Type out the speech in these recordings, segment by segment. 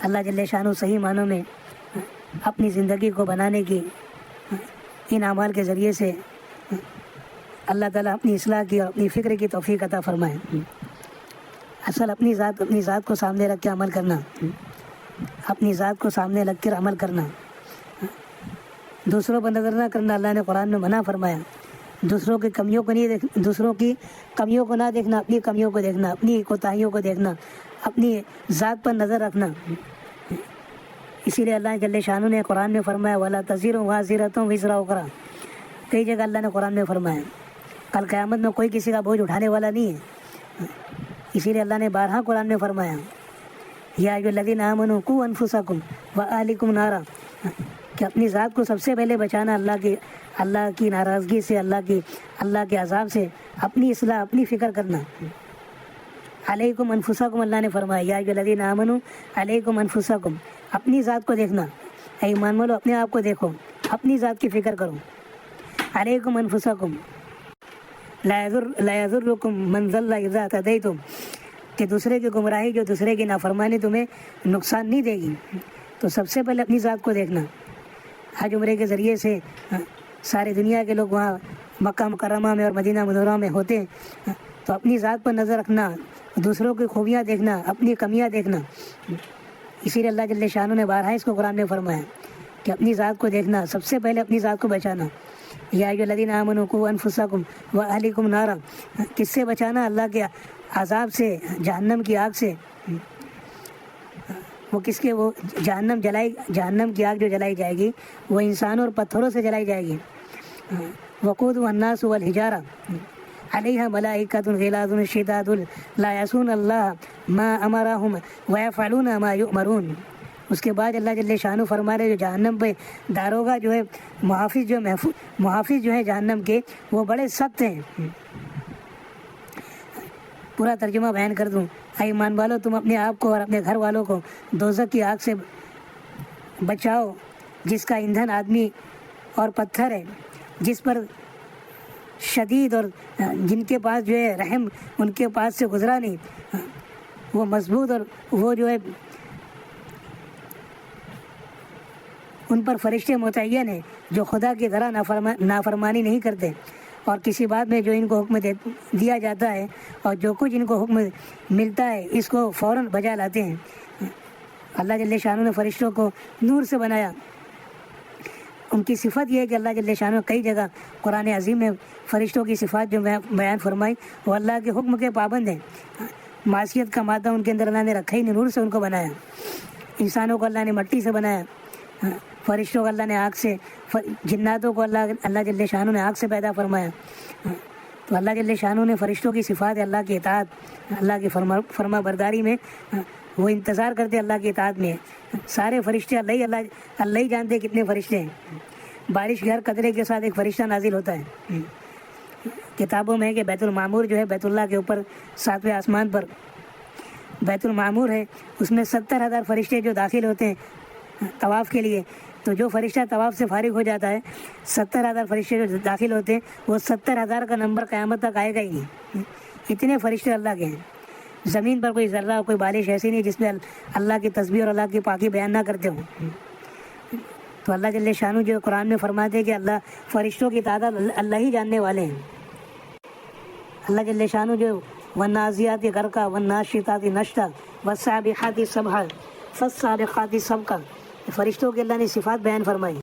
اللہ جل شانہ صحیح معنوں میں اپنی زندگی کو بنانے کی ان اعمال کے ذریعے سے اللہ تعالیٰ اپنی اصلاح کی اور اپنی فکر کی توفیق عطا فرمائے۔ اصل اپنی ذات کو سامنے رکھ کے عمل کرنا، اپنی ذات کو سامنے رکھ کر عمل کرنا، دوسروں پر نظر نہ کرنا۔ اللہ نے قرآن میں منع فرمایا، دوسروں کی کمیوں کو نہیں دوسروں کی کمیوں کو نہ دیکھنا، اپنی کمیوں کو دیکھنا، اپنی کوتاہیوں کو دیکھنا، اپنی ذات پر نظر رکھنا۔ اسی لیے اللہ جل شانہ نے قرآن میں فرمایا وَلَا تَزِرُ وَازِرَةٌ وِزْرَ أُخْرَىٰ، کئی جگہ اللہ نے قرآن میں فرمایا کل قیامت میں کوئی کسی کا بوجھ اٹھانے والا نہیں ہے۔ اسی لیے اللہ نے بارہا قرآن میں فرمایا یا ایھا الذین آمنوا قوا انفسکم واہلکم نارا، کہ اپنی ذات کو سب سے پہلے بچانا اللہ کی ناراضگی سے، اللہ کے عذاب سے، اپنی اصلاح، اپنی فکر کرنا۔ علیکم انفسکم، اللہ نے فرمایا یا ایھا الذین آمنوا علیکم انفسکم، اپنی ذات کو دیکھنا، اے ایمان والو اپنے آپ کو دیکھو، اپنی ذات کی فکر کرو۔ علیکم انفسکم لا یضرکم من ضل اذا اهتدیتم، کہ دوسرے کی گمراہی، جو دوسرے کی نافرمانی تمہیں نقصان نہیں دے گی۔ تو سب سے پہلے اپنی ذات کو دیکھنا۔ حج عمرے کے ذریعے سے ساری دنیا کے لوگ وہاں مکہ مکرمہ میں اور مدینہ منورہ میں ہوتے ہیں، تو اپنی ذات پر نظر رکھنا، دوسروں کی خوبیاں دیکھنا، اپنی کمیاں دیکھنا۔ اسی لیے اللہ جل شانہ نے بارہا اس کو قرآن میں فرمایا کہ اپنی ذات کو دیکھنا، سب سے پہلے اپنی ذات کو بچانا۔ یا ایھا الذین آمنوا قوا انفسکم واہلکم نارا، کس سے بچانا؟ اللہ کے عذاب سے، جہنم کی آگ سے۔ وہ جہنم کی آگ جو جلائی جائے گی وہ انسانوں اور پتھروں سے جلائی جائے گی۔ وقودها الناس والحجارہ علیہا ملائکۃ غلاظ شداد لا یعصون اللہ ما امرہم ویفعلون ما یؤمرون۔ اس کے بعد اللہ جل شانہ فرما رہے جو جہنم پہ داروغہ جو ہے، محافظ جو ہے جہنم کے، وہ بڑے سخت ہیں۔ پورا ترجمہ بیان کر دوں، اے ایمان والو تم اپنے آپ کو اور اپنے گھر والوں کو دوزخ کی آگ سے بچاؤ، جس کا ایندھن آدمی اور پتھر ہے، جس پر شدید اور جن کے پاس جو ہے رحم ان کے پاس سے گزرا نہیں، وہ مضبوط، اور وہ جو ہے ان پر فرشتے متعین ہیں جو خدا کی طرح نافرمانی نہیں کرتے، اور کسی بات میں جو ان کو حکم دیا جاتا ہے اور جو کچھ ان کو حکم ملتا ہے اس کو فوراً بجا لاتے ہیں۔ اللہ جل شانہ نے فرشتوں کو نور سے بنایا۔ ان کی صفت یہ ہے کہ اللہ جل شانہ کئی جگہ قرآن عظیم میں فرشتوں کی صفات جو بیان فرمائی وہ اللہ کے حکم کے پابند ہیں۔ معصیت کا مادہ ان کے اندر اللہ نے رکھا ہی نہیں، نور سے ان کو بنایا۔ انسانوں کو اللہ نے مٹی سے بنایا، فرشتوں کو اللہ نے آگ سے، جناتوں کو اللہ جل شانہ نے آگ سے پیدا فرمایا۔ تو اللہ جل شانہ نے فرشتوں کی صفات، اللہ کی اطاعت، اللہ کی فرما برداری میں وہ انتظار کرتے، اللہ کی اطاعت میں سارے فرشتے اللہ ہی جانتے کتنے فرشتے ہیں۔ بارش کے ہر قطرے کے ساتھ ایک فرشتہ نازل ہوتا ہے۔ کتابوں میں ہے کہ بیت المعمور جو ہے بیت اللہ کے اوپر 7ویں آسمان پر بیت المعمور ہے، اس میں 70,000 فرشتے جو داخل ہوتے ہیں طواف کے لیے۔ تو جو فرشتہ طواف سے فارغ ہو جاتا ہے، 70,000 فرشتے جو داخل ہوتے ہیں، وہ 70,000 کا نمبر قیامت تک آئے گا ہی نہیں۔ اتنے فرشتے اللہ کے ہیں۔ زمین پر کوئی ذرہ، کوئی بارش ایسی نہیں جس میں اللہ کی تسبیح اور اللہ کی پاکی بیان نہ کرتے ہوں۔ تو اللہ جل شانہ جو قرآن میں فرماتے ہیں کہ اللہ فرشتوں کی تعداد اللہ ہی جاننے والے ہیں۔ اللہ جل شانہ جو والنازعات غرقا والناشطات نشطا والسابحات سبحا فالسابقات سبقا، فرشتوں کی اللہ نے صفات بیان فرمائی۔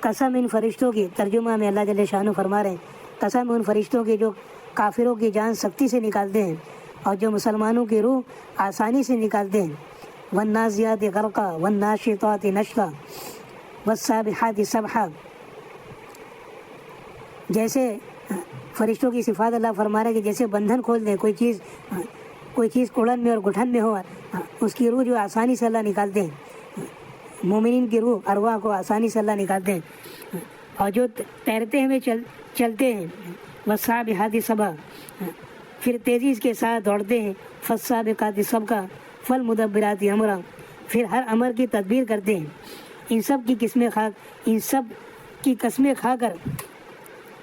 قسم ان فرشتوں کی، ترجمہ میں اللہ جل شانہ فرما رہے ہیں قسم ان فرشتوں کی جو کافروں کی جان سختی سے نکالتے ہیں اور جو مسلمانوں کی روح آسانی سے نکالتے ہیں۔ والنازعات غرقا والناشطات نشطا والسابحات سبحا، جیسے فرشتوں کی صفات اللہ فرما رہے ہیں کہ جیسے بندھن کھول دیں، کوئی چیز کڑن میں اور گٹھن میں ہو، اس کی روح جو آسانی سے اللہ نکالتے ہیں۔ مومنین کی روح ارواح کو آسانی سے اللہ نکالتے ہیں، اور جو تیرتے ہوئے چلتے ہیں والسابحات سبحا، پھر تیزی کے ساتھ دوڑتے ہیں، فالسابقات سبقا فالمدبرات امرا، پھر ہر امر کی تدبیر کرتے ہیں۔ ان سب کی قسمیں کھا کر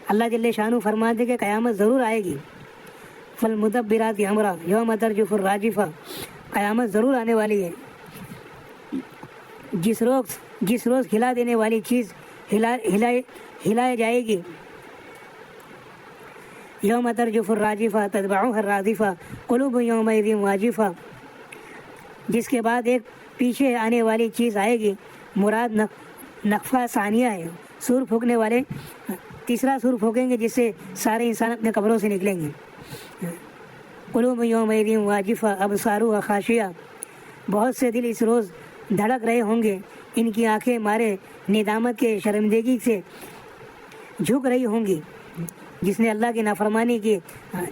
اللہ جل شانہ فرماتے کہ قیامت ضرور آئے گی۔ فالمدبرات امرا یوم ترجف الراجفہ، قیامت ضرور آنے والی ہے۔ جس روز ہلا دینے والی چیز ہلائی جائے گی، یوم ترجف الراجفہ تتبعها الرادفہ قلوب یومئذ واجفہ، جس کے بعد ایک پیچھے آنے والی چیز آئے گی، مراد نفخہ ثانیہ ہے، سور پھونکنے والے تیسرا سور پھونکیں گے جس سے سارے انسان اپنے قبروں سے نکلیں گے۔ قلوب یومئذ واجفہ ابصارها خاشعہ، بہت سے دل اس روز دھڑک رہے ہوں گے، ان کی آنکھیں مارے ندامت کے شرمندگی سے جھک رہی ہوں گی۔ جس نے اللہ کی نافرمانی کی،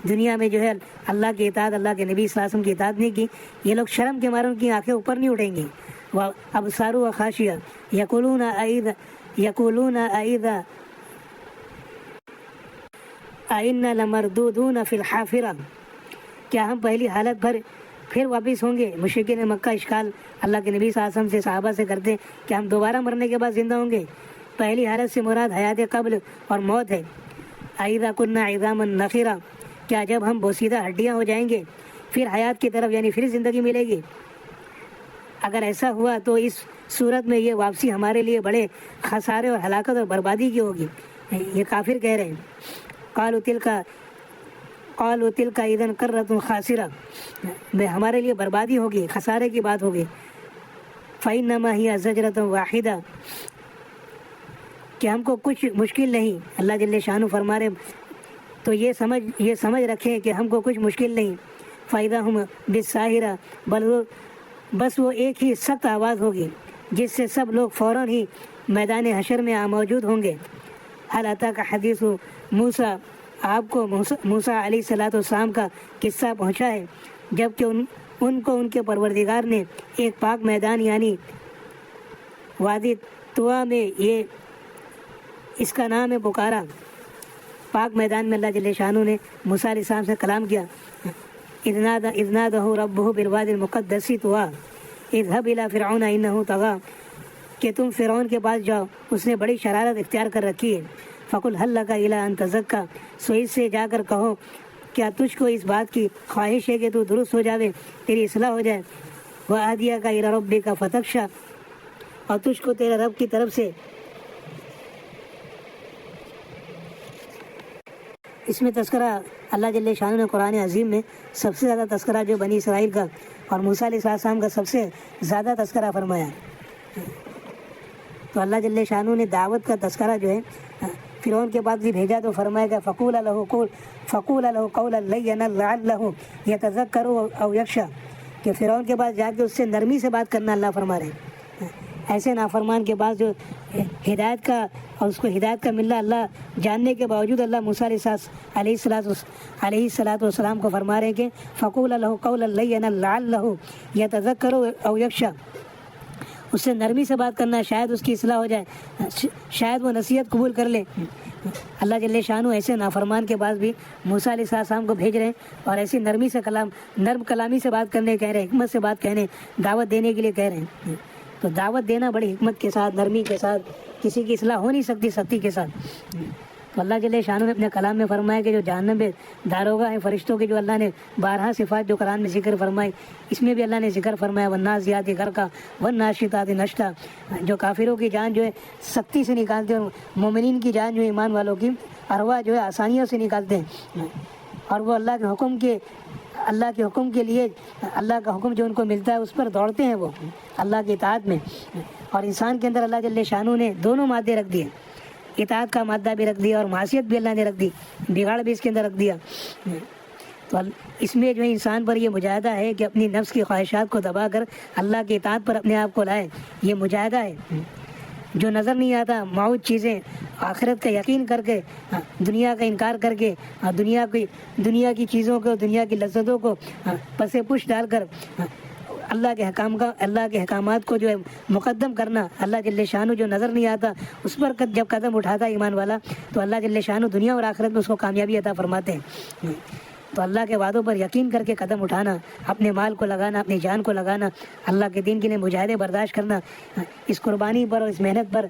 دنیا میں جو ہے اللہ کی اطاعت، اللہ کے نبی صلی اللہ علیہ وسلم کی اطاعت نہیں کی، یہ لوگ شرم کے مارے ان کی آنکھیں اوپر نہیں اٹھیں گی۔ ابصارها خاشعہ یقولون اذا ائنا لمردودون فی الحافرہ، کیا ہم پہلی حالت پر پھر واپس ہوں گے؟ مشرکین مکہ اشکال اللہ کے نبی صلی اللہ علیہ وسلم سے صحابہ سے کرتے کہ ہم دوبارہ مرنے کے بعد زندہ ہوں گے؟ پہلی حالت سے مراد حیات قبل اور موت ہے۔ اذا کنا عظاما نخرہ، کیا جب ہم بوسیدہ ہڈیاں ہو جائیں گے پھر حیات کی طرف یعنی پھر زندگی ملے گی؟ اگر ایسا ہوا تو اس صورت میں یہ واپسی ہمارے لیے بڑے خسارے اور ہلاکت اور بربادی کی ہوگی۔ یہ کافر کہہ رہے ہیں قالوا تلک اذا کرۃ خاسرہ، ہمارے لیے بربادی ہوگی، خسارے کی بات ہوگی۔ فإنما هي زجرۃ واحدہ، کہ ہم کو کچھ مشکل نہیں، اللہ جل شانہ فرما رہے تو یہ سمجھ رکھیں کہ ہم کو کچھ مشکل نہیں۔ فإذا هم بالساہرہ، بس وہ ایک ہی سخت آواز ہوگی جس سے سب لوگ فوراً ہی میدان حشر میں موجود ہوں گے۔ حل اتاک حدیث موسیٰ، آپ کو موسیٰ علیہ السلام کا قصہ پہنچا ہے جب کہ ان کو ان کے پروردگار نے ایک پاک میدان یعنی وادی طوا میں، یہ اس کا نام ہے، پکارا۔ پاک میدان میں اللہ جل شانہ نے موسیٰ علیہ السلام سے کلام کیا۔ اذ نادہ ربہ بالوادی المقدس طوا اذهب الى فرعون انہ طغی، کہ تم فرعون کے پاس جاؤ، اس نے بڑی شرارت اختیار کر رکھی ہے۔ فقل هل لک الی ان تزکی، سو اس سے جا کر کہو کیا تجھ کو اس بات کی خواہش ہے کہ تو درست ہو جاوے، تیری اصلاح ہو جائے۔ وَأَهْدِيَكَ إِلَى رَبِّكَ فَتَخْشَىٰ، اور تجھ کو تیرے رب کی طرف سے، اس میں تذکرہ اللہ جل شانہ نے قرآن عظیم میں سب سے زیادہ تذکرہ جو بنی اسرائیل کا اور موسیٰ علیہ السلام کا سب سے زیادہ تذکرہ فرمایا۔ تو اللہ جل شانہ نے دعوت کا تذکرہ جو ہے فرعون کے پاس بھی بھیجا تو فرمایا کہ فقول له قولا لینا لعلہ یتذکر او یخشی، کہ فرعون کے پاس جا کے اس سے نرمی سے بات کرنا اللہ فرما رہے ہیں۔ ایسے نافرمان کے پاس جو ہدایت کا اور اس کو ہدایت کا ملنا اللہ جاننے کے باوجود اللہ موسیٰ علیہ السلام کو فرما رہے ہیں کہ فقول له قولا لینا لعلہ یتذکر او یخشی، اس سے نرمی سے بات کرنا، شاید اس کی اصلاح ہو جائے، شاید وہ نصیحت قبول کر لے۔ اللہ جل شانہ ایسے نافرمان کے پاس بھی موسیٰ علیہ السلام کو بھیج رہے ہیں اور ایسی نرم کلامی سے بات کرنے کہہ رہے ہیں، حکمت سے بات کہنے، دعوت دینے کے لیے کہہ رہے ہیں۔ تو دعوت دینا بڑی حکمت کے ساتھ، نرمی کے ساتھ، کسی کی اصلاح ہو نہیں سکتی سختی کے ساتھ۔ تو اللہ جل شانہ نے اپنے کلام میں فرمایا کہ جو جہنم میں داروغہ ہیں فرشتوں کے، جو اللہ نے 12 صفات جو قرآن میں ذکر فرمائی، اس میں بھی اللہ نے ذکر فرمایا والنازعات غرقا والناشطات نشطا، جو کافروں کی جان جو ہے سختی سے نکالتے ہیں اور مومنین کی جان جو ہے ایمان والوں کی ارواح جو ہے آسانیوں سے نکالتے ہیں، اور وہ اللہ کے حکم کے لیے، اللہ کا حکم جو ان کو ملتا ہے اس پر دوڑتے ہیں، وہ اللہ کی اطاعت میں۔ اور انسان کے اندر اللہ جل شانہ نے دونوں مادے رکھ دیے، اطاعت کا مادہ بھی رکھ دیا اور معصیت بھی اللہ نے رکھ دی، بگاڑ بھی اس کے اندر رکھ دیا۔ تو اس میں جو ہے انسان پر یہ مجاہدہ ہے کہ اپنی نفس کی خواہشات کو دبا کر اللہ کی اطاعت پر اپنے آپ کو لائے، یہ مجاہدہ ہے۔ جو نظر نہیں آتا معود چیزیں، آخرت کا یقین کر کے، دنیا کا انکار کر کے، دنیا کی چیزوں کو، دنیا کی لذتوں کو پس پش ڈال کر اللہ کے احکامات کو جو ہے مقدم کرنا، اللہ جل شانہ جو نظر نہیں آتا اس پر جب قدم اٹھاتا ہے ایمان والا تو اللہ جل شانہ دنیا اور آخرت میں اس کو کامیابی عطا فرماتے ہیں۔ تو اللہ کے وعدوں پر یقین کر کے قدم اٹھانا، اپنے مال کو لگانا، اپنی جان کو لگانا، اللہ کے دین کے لیے مجاہدے برداشت کرنا، اس قربانی پر اور اس محنت پر،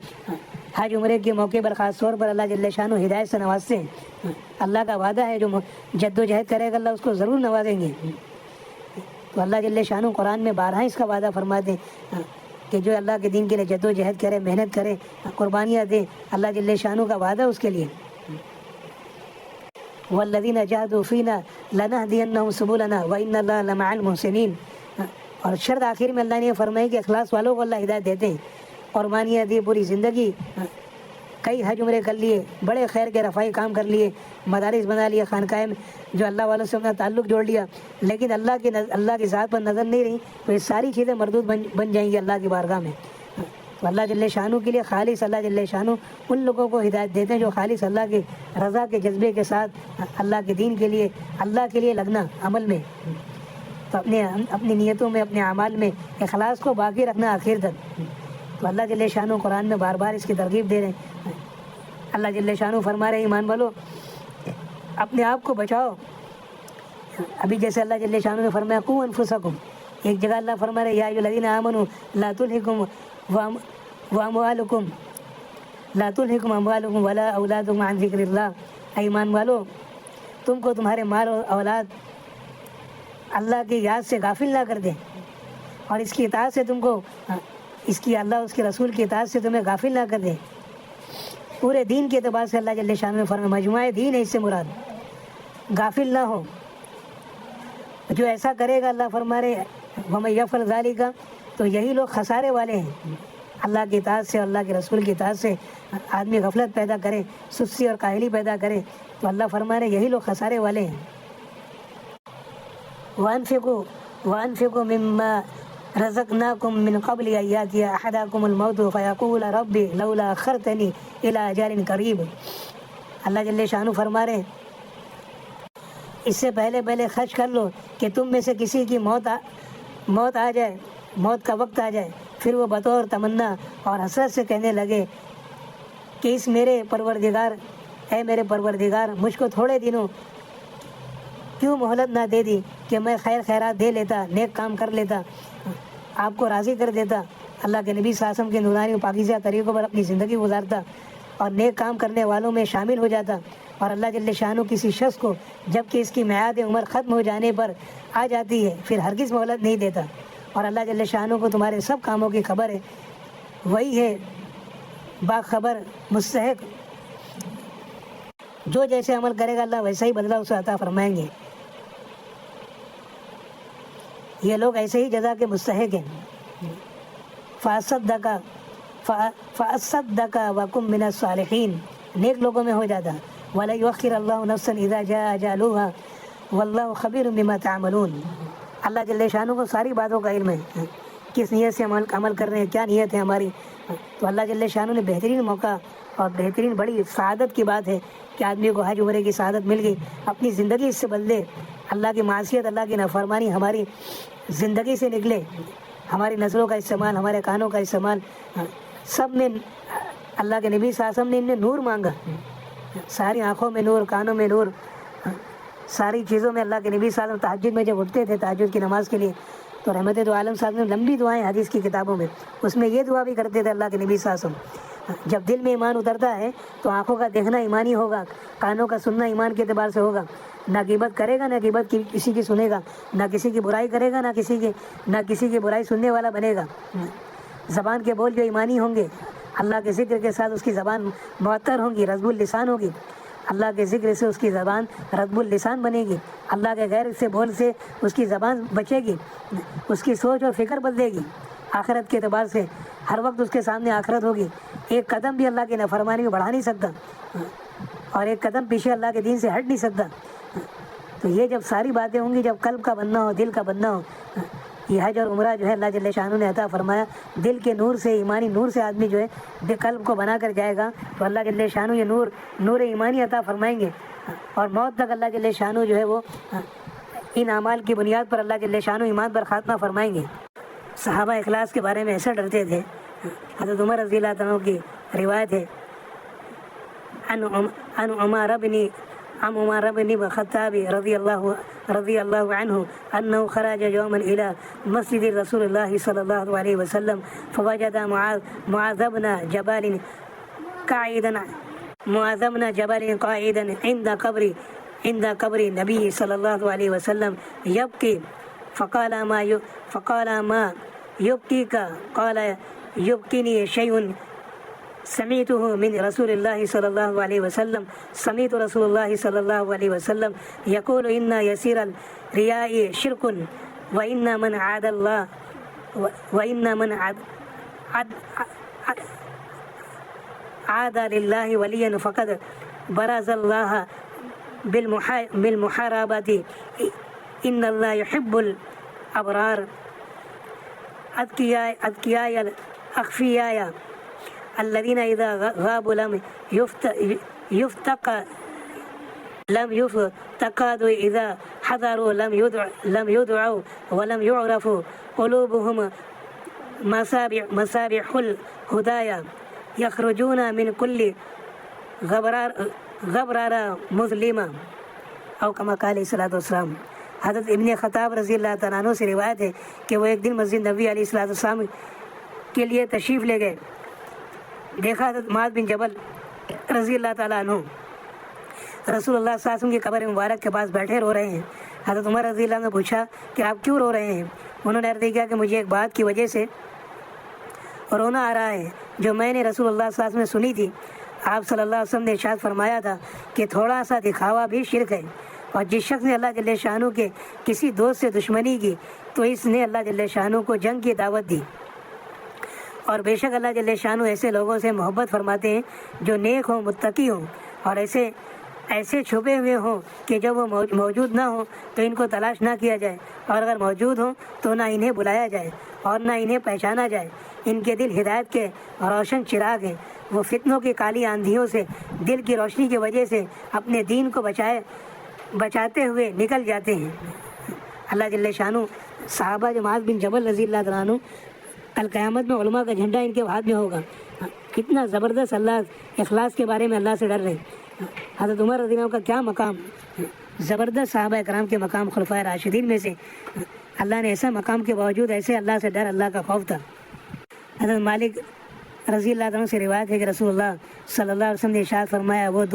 حج عمرے کے موقع پر خاص طور پر اللہ جل شانہ ہدایت سے نوازتے ہیں۔ اللہ کا وعدہ ہے جو جد و جہد کرے گا اللہ اس کو ضرور نوازیں گے۔ تو اللہ جل شانہ قرآن میں 12 اس کا وعدہ فرماتے ہیں کہ جو اللہ کے دین کے لیے جد و جہد کرے، محنت کرے، قربانیاں دے، اللہ جل شانہ کا وعدہ اس کے لیے والذین جاہدوا فینا لنہدینہم سبلنا وان اللہ لمع المحسنین. اور شرط آخر میں اللہ نے یہ فرمائی کہ اخلاص والوں کو اللہ ہدایت دیتے ہیں. قربانیاں دی، پوری زندگی کئی حج عمرے کر لیے، بڑے خیر کے رفائی کام کر لیے، مدارس بنا لیے، خانقاہیں میں جو اللہ والوں سے اپنا تعلق جوڑ لیا، لیکن اللہ کی ذات پر نظر نہیں رہی تو یہ ساری چیزیں مردود بن جائیں گی اللہ کی بارگاہ میں. تو اللہ جل شانہ کے لیے خالص اللہ جل شانہ ان لوگوں کو ہدایت دیتے ہیں جو خالص اللہ کی رضا کے جذبے کے ساتھ اللہ کے دین کے لیے، اللہ کے لیے لگنا عمل میں، تو اپنی نیتوں میں، اپنے اعمال میں اخلاص کو باقی رکھنا آخر تک. تو اللہ جل شانہ قرآن میں بار بار اس کی ترغیب دے رہے ہیں. اللہ جل شانہ فرما رہے ہیں ایمان والو اپنے آپ کو بچاؤ. ابھی جیسے اللہ جل شانہ نے فرمایا قوا انفسکم، ایک جگہ اللہ فرما رہے یا ایھا الذین آمنوا لا تلھکم اموالکم ولا اولادکم عن ذکر اللہ. ایمان والو تم کو تمہارے مال اور اولاد اللہ کی یاد سے غافل نہ کر دیں، اور اس کی اطاعت سے تم کو اللہ اس کے رسول کی اطاعت سے تمہیں غافل نہ کر دیں. پورے دین کے اعتبار سے اللہ جل شانہ نے فرمایا مجموعہ دین ہے، اس سے مراد غافل نہ ہو. جو ایسا کرے گا اللہ فرما رہے وَمَن يَفْعَلْ ذَلِكَ، تو یہی لوگ خسارے والے ہیں. اللہ کی اطاعت سے، اللہ کے رسول کی اطاعت سے آدمی غفلت پیدا کرے، سستی اور کاہلی پیدا کرے، تو اللہ فرما رہے یہی لوگ خسارے والے ہیں. وَأَنفِقُوا مِمَّا رزقناکم من قبل ان یاتی احدکم الموت فیقول رب لولا اخرتنی الی اجل قریب. اللہ جل شانہ فرما رہے اس سے پہلے خرچ کر لو کہ تم میں سے کسی کی موت آ جائے، موت کا وقت آ جائے، پھر وہ بطور تمنا اور حسرت سے کہنے لگے کہ اس میرے پروردگار، اے میرے پروردگار مجھ کو تھوڑے دنوں کیوں مہلت نہ دے دی کہ میں خیرات دے لیتا، نیک کام کر لیتا، آپ کو راضی کر دیتا، اللہ کے نبی صلی اللہ علیہ وسلم کے نورانی و پاکیزہ طریقوں پر اپنی زندگی گزارتا اور نیک کام کرنے والوں میں شامل ہو جاتا. اور اللہ جل شانہ کسی شخص کو جب کہ اس کی میعاد عمر ختم ہو جانے پر آ جاتی ہے پھر ہرگز مہلت نہیں دیتا. اور اللہ جل شانہ کو تمہارے سب کاموں کی خبر ہے، وہی ہے باخبر مستحق. جو جیسے عمل کرے گا اللہ ویسا ہی بدلہ اسے عطا فرمائیں گے. یہ لوگ ایسے ہی جزا کے مستحق ہیں. فَأَصَّدَّقَ وَكُن مِّنَ الصَّالِحِينَ، نیک لوگوں میں ہو جاتا. وَلَا يُؤَخِّرُ اللَّهُ نَفْسًا إِذَا جَاءَ أَجَلُهَا وَاللَّهُ خَبِيرٌ بِمَا تَعْمَلُونَ. اللہ جل شانہ کو ساری باتوں کا علم ہے، کس نیت سے عمل کر رہے ہیں، کیا نیت ہے ہماری. تو اللہ جل شانہ نے بہترین موقع اور بہترین بڑی سعادت کی بات ہے کہ آدمی کو حج عمرے کی سعادت مل گئی، اپنی زندگی اس سے بدلے، اللہ کی معصیت، اللہ کی نافرمانی ہماری زندگی سے نکلے، ہماری نظروں کا استعمال، ہمارے کانوں کا استعمال، سب میں اللہ کے نبی صلی اللہ علیہ وسلم نے ان میں نور مانگا. ساری آنکھوں میں نور، کانوں میں نور، ساری چیزوں میں اللہ کے نبی صلی اللہ علیہ وسلم تہجد میں جب اٹھتے تھے تہجد کی نماز کے لیے تو رحمت دو عالم صاحب نے لمبی دعائیں حدیث کی کتابوں میں، اس میں یہ دعا بھی کرتے تھے اللہ کے نبی صلی اللہ علیہ وسلم. جب دل میں ایمان اترتا ہے تو آنکھوں کا دیکھنا ایمانی ہوگا، کانوں کا سننا ایمان کے اعتبار سے ہوگا. نہ غیبت کرے گا، نہ غیبت کسی کی سنے گا، نہ کسی کی برائی کرے گا، نہ کسی کی برائی سننے والا بنے گا. زبان کے بول جو ایمانی ہوں گے، اللہ کے ذکر کے ساتھ اس کی زبان معطر ہوں گی، رطب اللسان ہوگی. اللہ کے ذکر سے اس کی زبان رطب اللسان بنے گی. اللہ کے غیر سے بول سے اس کی زبان بچے گی، اس کی سوچ اور فکر بدلے گی. آخرت کے اعتبار سے ہر وقت اس کے سامنے آخرت ہوگی. ایک قدم بھی اللہ کی نافرمانی میں بڑھا نہیں سکتا اور ایک قدم پیچھے اللہ کے دین سے ہٹ نہیں سکتا. تو یہ جب ساری باتیں ہوں گی، جب قلب کا بننا ہو، دل کا بننا ہو، یہ حج اور عمرہ جو ہے اللہ جل شانہ نے عطا فرمایا. دل کے نور سے، ایمانی نور سے آدمی جو ہے قلب کو بنا کر جائے گا تو اللہ جل شانہ یہ نور ایمانی عطا فرمائیں گے اور موت تک اللہ جل شانہ جو ہے وہ ان اعمال کی بنیاد پر اللہ جل شانہ ایمان پر خاتمہ فرمائیں گے. صحابہ اخلاص کے بارے میں ایسا ڈرتے تھے. حضرت عمر رضی اللہ عنہ کی روایت ہے عن عمر بن الخطاب رضی اللہ عنہ انه خرج يوما الى مسجد رسول الله صلی اللہ علیہ وسلم فوجد معاذ بن جبل قاعدا عند قبر النبي صلی اللہ علیہ وسلم يبكي فقال يبكيك؟ قال يبكيني شيء سمعته من رسول الله صلى الله عليه وسلم. سمعت رسول الله صلى الله عليه وسلم يقول إن يسير الرياء شرك وإن من عاد الله وإن من عاد لله وليا فقد برز الله بالمحاربة إن الله يحب الأبرار. أذكياء الأخفياء الذين إذا غابوا لم يفتقدوا إذا حضروا لم يدعوا ولم يعرفوا قلوبهم مصابيح الهدايا يخرجون من كل غبرارة مظلمة او كما قال علیہ الصلوۃ والسلام. حضرت ابن خطاب رضی اللہ تعالیٰ عنہ سے روایت ہے کہ وہ ایک دن مسجد نبوی علیہ الصلوۃ والسلام کے لیے تشریف لے گئے. دیکھا حضرت معاذ بن جبل رضی اللہ تعالیٰ عنہ رسول اللہ صلی اللہ علیہ وسلم کی قبر مبارک کے پاس بیٹھے رو رہے ہیں. حضرت عمر رضی اللہ عنہ نے پوچھا کہ آپ کیوں رو رہے ہیں؟ انہوں نے عرض کیا کہ مجھے ایک بات کی وجہ سے رونا آ رہا ہے جو میں نے رسول اللہ صلی اللہ علیہ وسلم نے سنی تھی. آپ صلی اللہ علیہ وسلم نے ارشاد فرمایا تھا کہ تھوڑا سا دکھاوا بھی شرک ہے، اور جس شخص نے اللہ جل شانہ کے کسی دوست سے دشمنی کی تو اس نے اللہ جل شانہ کو جنگ کی دعوت دی. اور بے شک اللہ جل شانہ ایسے لوگوں سے محبت فرماتے ہیں جو نیک ہوں، متقی ہوں، اور ایسے چھپے ہوئے ہوں کہ جب وہ موجود نہ ہوں تو ان کو تلاش نہ کیا جائے، اور اگر موجود ہوں تو نہ انہیں بلایا جائے اور نہ انہیں پہچانا جائے. ان کے دل ہدایت کے روشن چراغ ہیں. وہ فتنوں کی کالی آندھیوں سے دل کی روشنی کی وجہ سے اپنے دین کو بچاتے ہوئے نکل جاتے ہیں. اللہ جل شانہ صحابہ جو معاذ بن جبل رضی اللہ تعالیٰ عنہ کل قیامت میں علماء کا جھنڈا ان کے ہاتھ میں ہوگا. کتنا زبردست اللہ اخلاص کے بارے میں اللہ سے ڈر رہے ہیں. حضرت عمر رضی اللہ عنہ کا کیا مقام، زبردست صحابہ کرام کے مقام، خلفائے راشدین میں سے اللہ نے ایسا مقام کے باوجود ایسے اللہ سے ڈر، اللہ کا خوف تھا. حضرت مالک رضی اللہ عنہ سے روایت ہے کہ رسول اللہ صلی اللہ علیہ وسلم نے ارشاد فرمایا وہ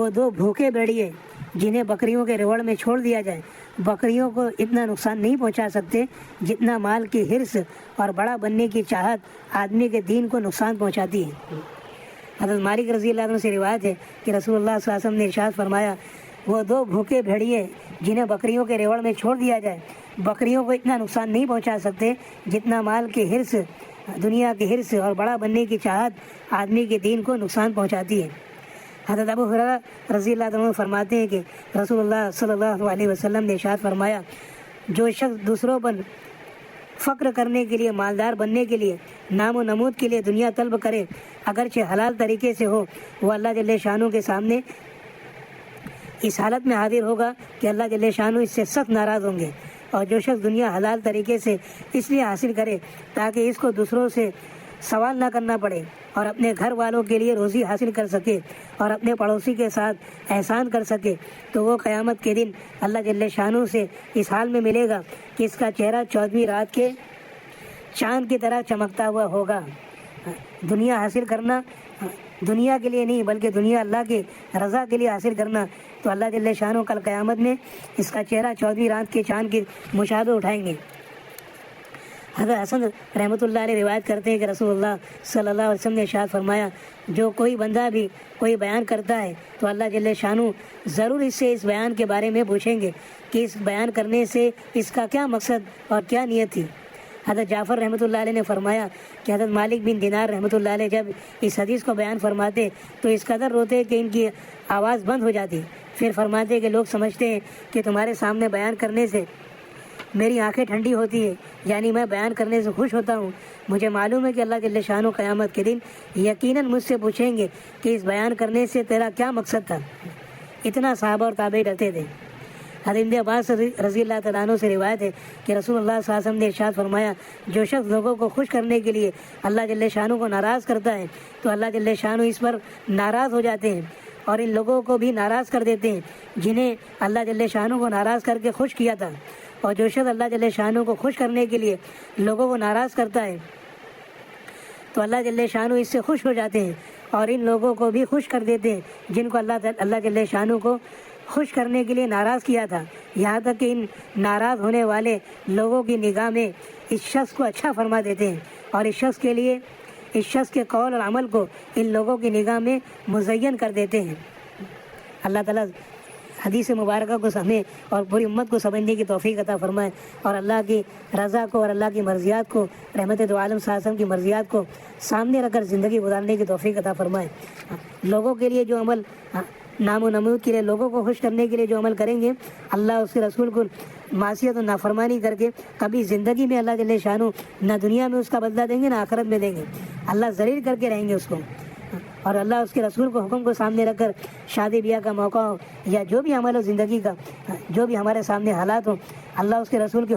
دو بھوکے بھیڑیے جنہیں بکریوں کے ریوڑ میں چھوڑ دیا جائے بکریوں کو اتنا نقصان نہیں پہنچا سکتے جتنا مال کی حرص اور بڑا بننے کی چاہت آدمی کے دین کو نقصان پہنچاتی ہے. حضرت مالک رضی اللہ عنہ سے روایت ہے کہ رسول اللہ صلی اللہ علیہ وسلم نے ارشاد فرمایا وہ دو بھوکے بھیڑیے جنہیں بکریوں کے ریوڑ میں چھوڑ دیا جائے بکریوں کو اتنا نقصان نہیں پہنچا سکتے جتنا مال کی حرص، دنیا کی حرص اور بڑا بننے کی چاہت آدمی کے دین کو نقصان پہنچاتی ہے. حضرت ابو ہریرہ رضی اللہ عنہ فرماتے ہیں کہ رسول اللہ صلی اللہ علیہ وسلم نے ارشاد فرمایا جو شخص دوسروں پر فخر کرنے کے لیے، مالدار بننے کے لیے، نام و نمود کے لیے دنیا طلب کرے اگرچہ حلال طریقے سے ہو، وہ اللہ جل شانہ کے سامنے اس حالت میں حاضر ہوگا کہ اللہ جل شانہ اس سے سخت ناراض ہوں گے. اور جو شخص دنیا حلال طریقے سے اس لیے حاصل کرے تاکہ اس کو دوسروں سے سوال نہ کرنا پڑے اور اپنے گھر والوں کے لیے روزی حاصل کر سکے اور اپنے پڑوسی کے ساتھ احسان کر سکے، تو وہ قیامت کے دن اللہ جل شانہ سے اس حال میں ملے گا کہ اس کا چہرہ 14ویں رات کے چاند کی طرح چمکتا ہوا ہوگا. دنیا حاصل کرنا دنیا کے لیے نہیں بلکہ دنیا اللہ کی رضا کے لیے حاصل کرنا، تو اللہ جل شانہ کل قیامت میں اس کا چہرہ 14ویں رات کے چاند کی مشاہدہ اٹھائیں گے. حضرت حسن رحمۃ اللہ علیہ روایت کرتے ہیں کہ رسول اللہ صلی اللہ علیہ وسلم نے ارشاد فرمایا جو کوئی بندہ بھی کوئی بیان کرتا ہے تو اللہ جل شانہ ضرور اس سے اس بیان کے بارے میں پوچھیں گے کہ اس بیان کرنے سے اس کا کیا مقصد اور کیا نیت تھی. حضرت جعفر رحمۃ اللہ علیہ نے فرمایا کہ حضرت مالک بن دینار رحمۃ اللہ علیہ جب اس حدیث کو بیان فرماتے تو اس قدر روتے کہ ان کی آواز بند ہو جاتی. پھر فرماتے کہ لوگ سمجھتے ہیں کہ تمہارے سامنے بیان کرنے سے میری آنکھیں ٹھنڈی ہوتی ہے، یعنی میں بیان کرنے سے خوش ہوتا ہوں. مجھے معلوم ہے کہ اللہ جل شانہ قیامت کے دن یقیناً مجھ سے پوچھیں گے کہ اس بیان کرنے سے تیرا کیا مقصد تھا. اتنا صحابہ اور تابعین رہتے تھے. حضرت ابن عباس رضی اللہ تعالیٰ عنہ سے روایت ہے کہ رسول اللہ صلی اللہ علیہ وسلم نے ارشاد فرمایا جو شخص لوگوں کو خوش کرنے کے لیے اللہ جل شانہ کو ناراض کرتا ہے تو اللہ جل شانہ اس پر ناراض ہو جاتے ہیں اور ان لوگوں کو بھی ناراض کر دیتے ہیں جنہیں اللہ جل شانہ کو ناراض کر کے خوش کیا تھا. اور جو شخص اللہ جل شانہ کو خوش کرنے کے لیے لوگوں کو ناراض کرتا ہے تو اللہ جل شانہ اس سے خوش ہو جاتے ہیں اور ان لوگوں کو بھی خوش کر دیتے ہیں جن کو اللہ جل شانہ کو خوش کرنے کے لیے ناراض کیا تھا، یہاں تک کہ ان ناراض ہونے والے لوگوں کی نگاہ میں اس شخص کو اچھا فرما دیتے ہیں، اور اس شخص کے قول اور عمل کو ان لوگوں کی نگاہ میں مزین کر دیتے ہیں۔ اللہ تعالیٰ حدیث مبارکہ کو ہمیں اور پوری امت کو سمجھنے کی توفیق عطا فرمائے، اور اللہ کی رضا کو اور اللہ کی مرضیات کو، رحمت دو عالم صلی اللہ علیہ وسلم کی مرضیات کو سامنے رکھ کر زندگی گزارنے کی توفیق عطا فرمائے۔ لوگوں کے لیے جو عمل، نام و نمود کے لیے، لوگوں کو خوش کرنے کے لیے جو عمل کریں گے، اللہ اس کے رسول کو معصیت و نافرمانی کر کے کبھی زندگی میں اللہ جل شانہ نہ دنیا میں اس کا بدلہ دیں گے نہ آخرت میں دیں گے، اللہ ذلیل کر کے رہیں گے اس کو۔ اور اللہ اس کے رسول کو حکم کو سامنے رکھ کر شادی بیاہ کا موقع ہو یا جو بھی عمل ہو زندگی کا، جو بھی ہمارے سامنے حالات ہوں، اللہ اس کے رسول کے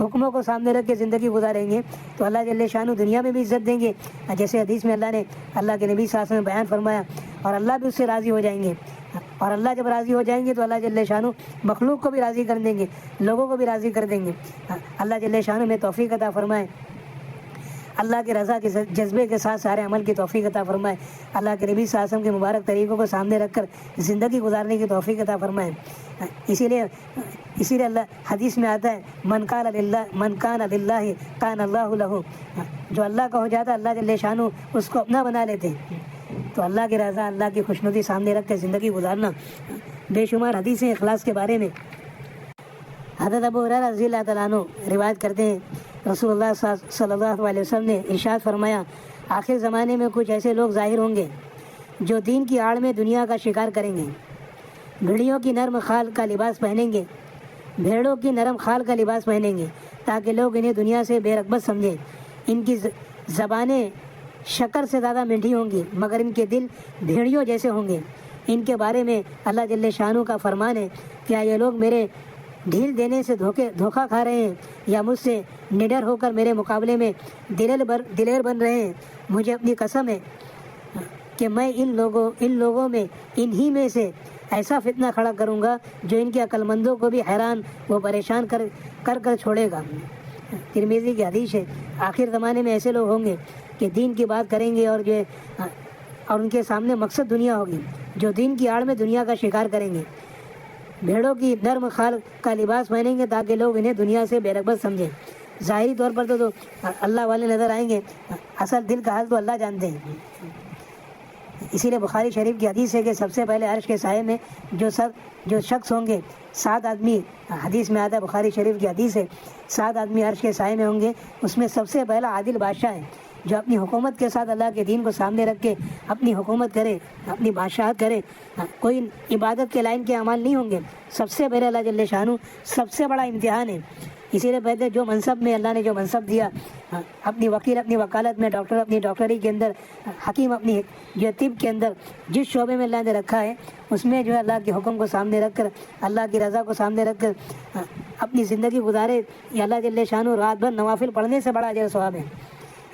حکموں کو سامنے رکھ کے زندگی گزاریں گے تو اللہ جل شانہ دنیا میں بھی عزت دیں گے، جیسے حدیث میں اللہ نے اللہ کے نبی صلی اللہ علیہ وسلم نے بیان فرمایا، اور اللہ بھی اس سے راضی ہو جائیں گے، اور اللہ جب راضی ہو جائیں گے تو اللہ جل شانہ مخلوق کو بھی راضی کر دیں گے، لوگوں کو بھی راضی کر دیں گے۔ اللہ جل شانہ میں توفیق عطا فرمائے، اللہ کی رضا کے جذبے کے ساتھ سارے عمل کی توفیق عطا فرمائے، اللہ کے نبی صلی اللہ علیہ وسلم کے مبارک طریقوں کو سامنے رکھ کر زندگی گزارنے کی توفیق عطا فرمائے۔ اسی لیے اللہ حدیث میں آتا ہے، من کان للہ کان اللہ لہ، جو اللہ کا ہو جاتا ہے اللہ جل شانہ اس کو اپنا بنا لیتے ہیں۔ تو اللہ کی رضا، اللہ کی خوشنودی سامنے رکھ کر زندگی گزارنا۔ بے شمار حدیثیں اخلاص کے بارے میں حضرت ابو ہریرہ رضی اللہ تعالیٰ عنہ روایت کرتے ہیں، رسول اللہ صلی اللہ علیہ وسلم نے ارشاد فرمایا، آخر زمانے میں کچھ ایسے لوگ ظاہر ہوں گے جو دین کی آڑ میں دنیا کا شکار کریں گے، بھیڑیوں کی نرم خال کا لباس پہنیں گے، بھیڑوں کی نرم خال کا لباس پہنیں گے تاکہ لوگ انہیں دنیا سے بے رغبت سمجھیں۔ ان کی زبانیں شکر سے زیادہ میٹھی ہوں گی مگر ان کے دل بھیڑیوں جیسے ہوں گے۔ ان کے بارے میں اللہ جل شانہ کا فرمان ہے، کیا یہ لوگ میرے ڈھیل دینے سے دھوکہ کھا رہے ہیں یا مجھ سے نڈر ہو کر میرے مقابلے میں دلیر بن رہے ہیں؟ مجھے اپنی قسم ہے کہ میں ان لوگوں میں انہی میں سے ایسا فتنہ کھڑا کروں گا جو ان کے عقل مندوں کو بھی حیران و پریشان کر چھوڑے گا۔ ترمذی کی حدیث ہے، آخر زمانے میں ایسے لوگ ہوں گے کہ دین کی بات کریں گے اور ان کے سامنے مقصد دنیا ہوگی، جو دین کی آڑ میں دنیا کا شکار کریں گے، بھیڑوں کی نرم خال کا لباس پہنیں گے تاکہ لوگ انہیں دنیا سے بے رغبت سمجھیں۔ ظاہری طور پر تو اللہ والے نظر آئیں گے، اصل دل کا حال تو اللہ جانتے ہیں۔ اسی لیے بخاری شریف کی حدیث ہے کہ سب سے پہلے عرش کے سائے میں جو شخص ہوں گے، 7 آدمی، حدیث میں آتا ہے، بخاری شریف کی حدیث ہے، 7 آدمی عرش کے سائے میں ہوں گے، اس میں سب سے پہلا عادل بادشاہ ہے، جو اپنی حکومت کے ساتھ اللہ کے دین کو سامنے رکھ کے اپنی حکومت کرے، اپنی بادشاہت کرے۔ کوئی عبادت کے لائن کے اعمال نہیں ہوں گے، سب سے پہلے اللہ جل شانہ سب سے بڑا امتحان ہے۔ اسی لیے پہلے جو منصب میں اللہ نے جو منصب دیا، اپنی وکیل اپنی وکالت میں، ڈاکٹر اپنی ڈاکٹری کے اندر، حکیم اپنی جو طب کے اندر، جس شعبے میں اللہ نے رکھا ہے اس میں جو ہے اللہ کے حکم کو سامنے رکھ کر، اللہ کی رضا کو سامنے رکھ کر اپنی زندگی گزارے، یا اللہ جل شانہ رات بھر نوافل پڑھنے سے بڑا اجر و ثواب ہے۔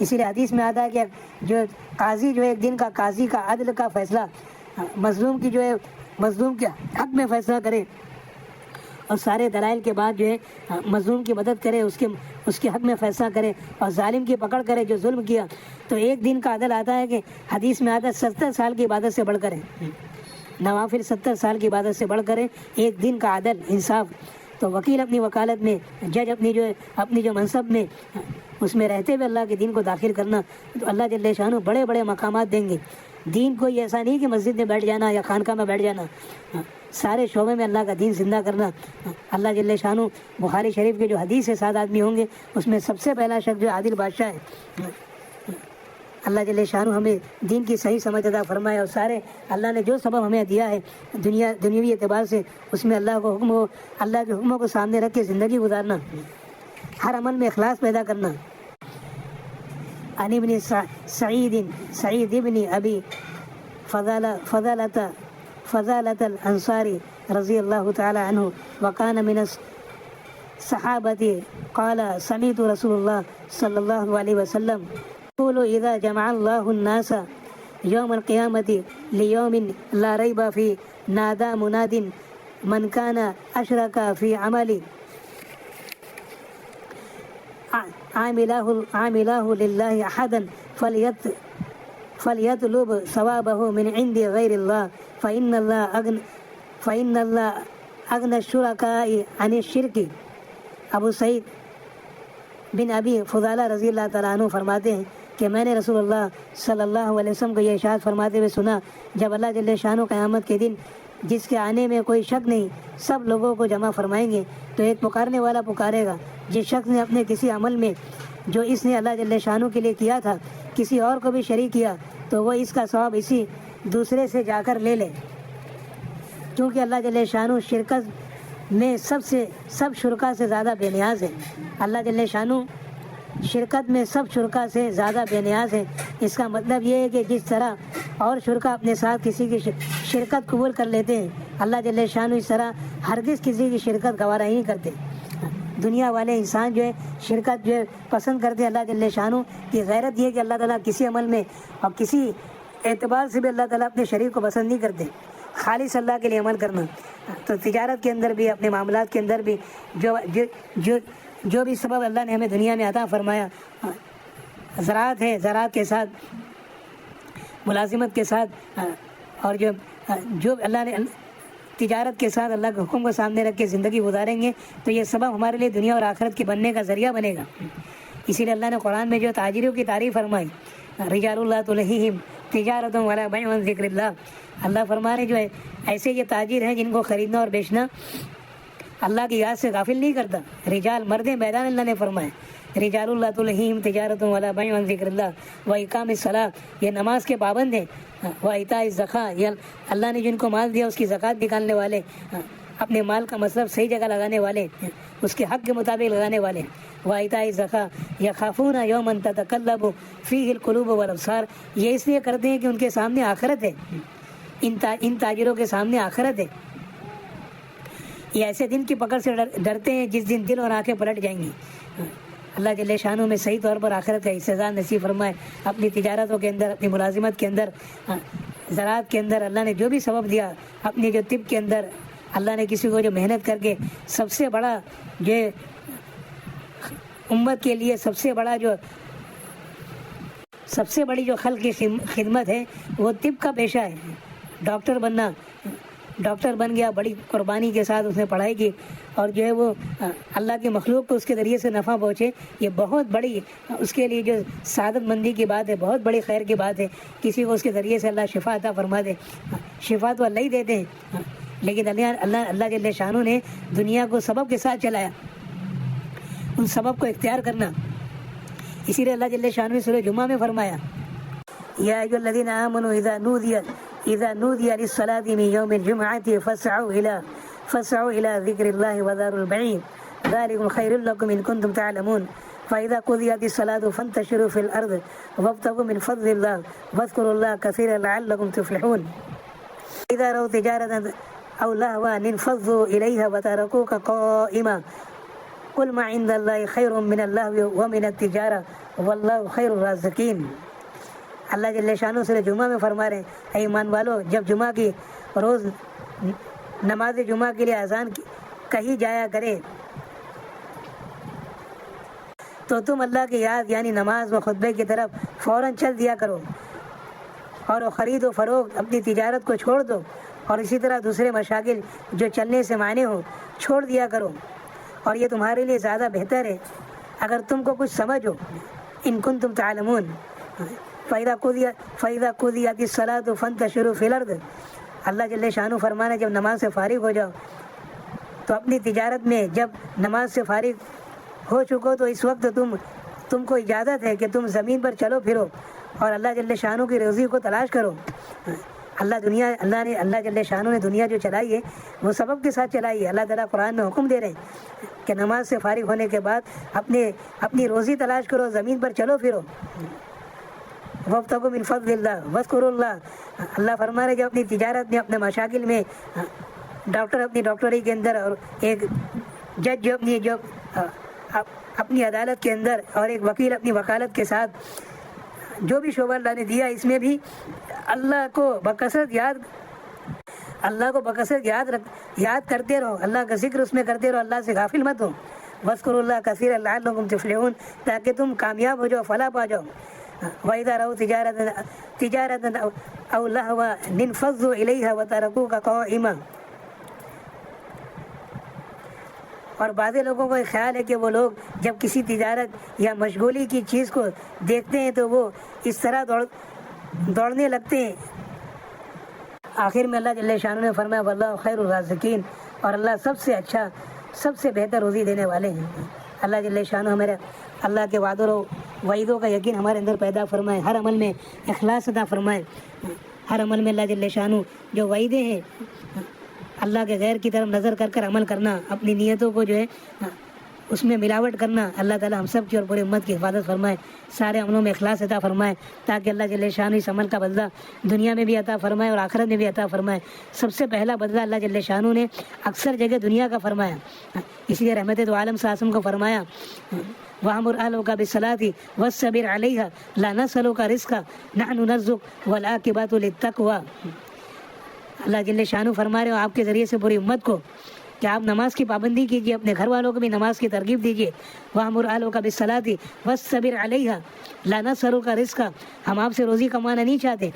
اسی لیے حدیث میں آتا ہے کہ جو قاضی جو ہے ایک دن کا قاضی کا عدل کا فیصلہ، مظلوم کے حق میں فیصلہ کرے اور سارے دلائل کے بعد جو ہے مظلوم کی مدد کرے، اس کے حق میں فیصلہ کرے اور ظالم کی پکڑ کرے جو ظلم کیا، تو ایک دن کا عدل آتا ہے کہ حدیث میں آتا ہے 70 سال کی عبادت سے بڑھ کر ہے، نوافل 70 سال کی عبادت سے بڑھ کر ہے ایک دن کا عدل انصاف۔ تو وکیل اپنی وکالت میں، جج اپنی جو منصب میں، اس میں رہتے ہوئے اللہ کے دین کو داخل کرنا، تو اللہ جل شانہ بڑے بڑے مقامات دیں گے۔ دین کوئی ایسا نہیں کہ مسجد میں بیٹھ جانا یا خانقاہ میں بیٹھ جانا، سارے شعبے میں اللہ کا دین زندہ کرنا۔ اللہ جل شانہ بخاری شریف کے جو حدیث ہے 7 آدمی ہوں گے، اس میں سب سے پہلا شخص جو عادل بادشاہ ہے۔ اللہ جل شانہ ہمیں دین کی صحیح سمجھ عطا فرمائے، اور سارے اللہ نے جو سبب ہمیں دیا ہے دنیاوی اعتبار سے، اس میں اللہ کے حکموں کو سامنے رکھ کے زندگی گزارنا، ہر عمل میں اخلاص پیدا کرنا۔ عن ابن سعید ابن ابی فضالة الانصاری رضی اللہ تعالی عنہ وکان من الصحابة قال سمعت رسول اللہ صلی اللہ علیہ وسلم يقول اذا جمع الله الناس يوم القيامة ليوم لا ريب فيه نادى مناد من كان اشرك في عمل عامله لله احدا فليطلب ثوابه من عند غير الله فإن الله فإن اللہ اغنى الشركاء عن الشرك۔ ابو سعید بن ابی فضالہ رضی اللہ تعالیٰ عنہ فرماتے ہیں کہ میں نے رسول اللہ صلی اللہ علیہ وسلم کو یہ ارشاد فرماتے ہوئے سنا، جب اللہ جل شانہ قیامت کے دن جس کے آنے میں کوئی شک نہیں سب لوگوں کو جمع فرمائیں گے، تو ایک پکارنے والا پکارے گا، جس شخص نے اپنے کسی عمل میں جو اس نے اللہ جل شانہ کے لیے کیا تھا کسی اور کو بھی شریک کیا تو وہ اس کا ثواب اسی دوسرے سے جا کر لے لے، کیونکہ اللہ جل شانہ شرکت میں سب شرکا سے زیادہ بے نیاز ہے۔ اللہ جل شانہ شرکت میں سب شرکا سے زیادہ بے نیاز ہے۔ اس کا مطلب یہ ہے کہ جس طرح اور شرکا اپنے ساتھ کسی کی شرکت قبول کر لیتے ہیں، اللہ جل شانہ اس طرح ہرگز کسی کی شرکت گوارا ہی نہیں کرتے۔ دنیا والے انسان جو ہے شرکت جو ہے پسند کرتے ہیں، اللہ جل شانہ کی غیرت یہ ہے کہ اللہ تعالیٰ کسی عمل میں اور کسی اعتبار سے بھی اللہ تعالیٰ اپنے شریک کو پسند نہیں کرتے، خالص اللہ کے لیے عمل کرنا۔ تو تجارت کے اندر بھی اپنے معاملات کے اندر بھی جو بھی سبب اللہ نے ہمیں دنیا میں عطا فرمایا، زراعت ہے، زراعت کے ساتھ ملازمت کے ساتھ اور جو اللہ نے تجارت کے ساتھ اللہ کے حکم کو سامنے رکھ کے زندگی گزاریں گے تو یہ سبب ہمارے لیے دنیا اور آخرت کے بننے کا ذریعہ بنے گا۔ اسی لیے اللہ نے قرآن میں جو تاجروں کی تعریف فرمائی، رجال اللہ تلہیہم تجارت ولا بیع عن ذکر اللہ، اللہ فرما رہے جو ہے ایسے یہ تاجر ہیں جن کو خریدنا اور بیچنا اللہ کی یاد سے غافل نہیں کرتا۔ رجال مرد میدان اللہ نے فرمایا، رجال اللہ تلہیہم تجارت ولا بیع عن ذکر اللہ و اقام الصلاۃ، یہ نماز کے پابند ہیں، و ایتاء الزکوٰۃ، یہ اللہ نے جن کو مال دیا اس کی زکوٰۃ نکالنے والے، اپنے مال کا مصرف صحیح جگہ لگانے والے، اس کے حق کے مطابق لگانے والے، و ایتاء الزکوٰۃ یخافون یوما تتقلب فیہ القلوب والابصار، یہ اس لیے کرتے ہیں کہ ان کے سامنے آخرت ہے، ان تاجروں کے سامنے آخرت ہے۔ یہ ایسے دن کی پکڑ سے ڈرتے ہیں جس دن دل اور آنکھیں پلٹ جائیں گی۔ اللہ جل شانہ میں صحیح طور پر آخرت کا استعداد نصیب فرمائے۔ اپنی تجارتوں کے اندر، اپنی ملازمت کے اندر، زراعت کے اندر اللہ نے جو بھی سبب دیا، اپنی جو طب کے اندر اللہ نے کسی کو جو محنت کر کے سب سے بڑا جو امت کے لیے سب سے بڑی جو خلق کی خدمت ہے وہ طب کا پیشہ ہے، ڈاکٹر بننا۔ ڈاکٹر بن گیا، بڑی قربانی کے ساتھ اس نے پڑھائی کی اور جو ہے وہ اللہ کی مخلوق کو اس کے ذریعے سے نفع پہنچے، یہ بہت بڑی اس کے لیے جو سعادت مندی کی بات ہے، بہت بڑی خیر کی بات ہے۔ کسی کو اس کے ذریعے سے اللہ شفا عطا فرما دے، شفا تو اللہ ہی دیتے ہیں، لیکن اللہ جل شانہ نے دنیا کو سبب کے ساتھ چلایا، ان سبب کو اختیار کرنا۔ اسی لیے اللہ جل شانہ نے سورہ جمعہ میں فرمایا، یا ایھا الذین آمنوا اذا نودی للصلاۃ من یوم الجمعۃ فاسعوا الی ذکر اللہ وذروا البیع ذلکم خیر لکم ان کنتم تعلمون فاذا قضیت الصلاۃ فانتشروا فی الارض وابتغوا من فضل اللہ واذکروا اللہ کثیرا لعلکم تفلحون اذا رأوا تجارة او لهوا انفضوا الیها وترکوک قائما قل ما عند اللہ خیر من اللہو ومن التجارة واللہ خیر الرازقین۔ اللہ جل شانہ سورہ جمعہ میں فرما رہے ہیں، اے ایمان والو، جب جمعہ کی روز نماز جمعہ کے لیے اذان کہی جایا کرے تو تم اللہ کی یاد یعنی نماز و خطبے کی طرف فوراً چل دیا کرو، اور خرید و فروخت اپنی تجارت کو چھوڑ دو، اور اسی طرح دوسرے مشاغل جو چلنے سے مانے ہو چھوڑ دیا کرو، اور یہ تمہارے لیے زیادہ بہتر ہے اگر تم کو کچھ سمجھ ہو، ان کنتم تعلمون۔ فَإِذَا قُضِيَتِ الصَّلَاةُ فَانتَشِرُوا فِي الْأَرْضِ، اللہ جل شانہ فرمانا جب نماز سے فارغ ہو جاؤ تو اپنی تجارت میں جب نماز سے فارغ ہو چکو تو اس وقت تم کو اجازت ہے کہ تم زمین پر چلو پھرو اور اللہ جل شانہ کی روزی کو تلاش کرو۔ اللہ جل شانہ نے دنیا جو چلائی ہے وہ سبب کے ساتھ چلائی ہے۔ اللہ تعالیٰ قرآن میں حکم دے رہے ہیں کہ نماز سے فارغ ہونے کے بعد اپنی روزی تلاش کرو، زمین پر چلو پھرو۔ وابتغوا من فضل اللہ واذکروا اللہ، اللہ فرما رہے کہ اپنی تجارت میں، اپنے مشاغل میں، ڈاکٹر اپنی ڈاکٹری کے اندر، اور ایک جج جو اپنی عدالت کے اندر، اور ایک وکیل اپنی وکالت کے ساتھ، جو بھی شعبہ اللہ نے دیا اس میں بھی اللہ کو بکثرت یاد کرتے رہو، اللہ کا ذکر اس میں کرتے رہو، اللہ سے غافل مت ہو۔ واذکروا اللہ کثیرا لعلکم تفلحون، تاکہ تم کامیاب ہو جاؤ، فلاح پا جاؤ۔ وَإِذَا رَأَوْا تِجَارَةً أَوْ لَهْوًا انفضوا إِلَيْهَا وَتَرَكُوكَ قَائِمًا، اور بعض لوگوں کو خیال ہے کہ وہ لوگ جب کسی تجارت یا مشغولی کی چیز کو دیکھتے ہیں تو وہ اس طرح دوڑنے لگتے ہیں۔ آخر میں اللہ جل شانہ نے فرمایا واللہ خیر الرازقین، اور اللہ سب سے اچھا، سب سے بہتر روزی دینے والے ہیں۔ اللہ جل شانہ ہمارے اللہ کے وعدوں و وعیدوں کا یقین ہمارے اندر پیدا فرمائے، ہر عمل میں اخلاص عطا فرمائے، ہر عمل میں اللہ جل شانہ جو وعیدے ہیں اللہ کے غیر کی طرف نظر کر عمل کرنا، اپنی نیتوں کو جو ہے اس میں ملاوٹ کرنا، اللہ تعالیٰ ہم سب کی اور پوری امت کی حفاظت فرمائے، سارے عملوں میں اخلاص عطا فرمائے، تاکہ اللہ جل شانہ اس عمل کا بدلہ دنیا میں بھی عطا فرمائے اور آخرت میں بھی عطا فرمائے۔ سب سے پہلا بدلہ اللہ جل شانہ نے اکثر جگہ دنیا کا فرمایا، اسی لیے رحمت دو عالم صلی اللہ علیہ وسلم کو فرمایا وَأْمُرْ أَهْلَكَ بِالصَّلَاةِ وَاصْطَبِرْ عَلَيْهَا لَا نَسْأَلُكَ رِزْقًا نَحْنُ نَرْزُقُكَ وَالْعَاقِبَةُ لِلتَّقْوَىٰ۔ اللہ جل شانہ فرما رہے ہو آپ کے ذریعے سے پوری امت کو کہ آپ نماز کی پابندی کیجیے، اپنے گھر والوں کو بھی نماز کی ترغیب دیجیے۔ وَأْمُرْ أَهْلَكَ بِالصَّلَاةِ وَاصْطَبِرْ عَلَيْهَا لَا نَسْأَلُكَ رِزْقًا، ہم آپ سے روزی کمانا نہیں چاہتے،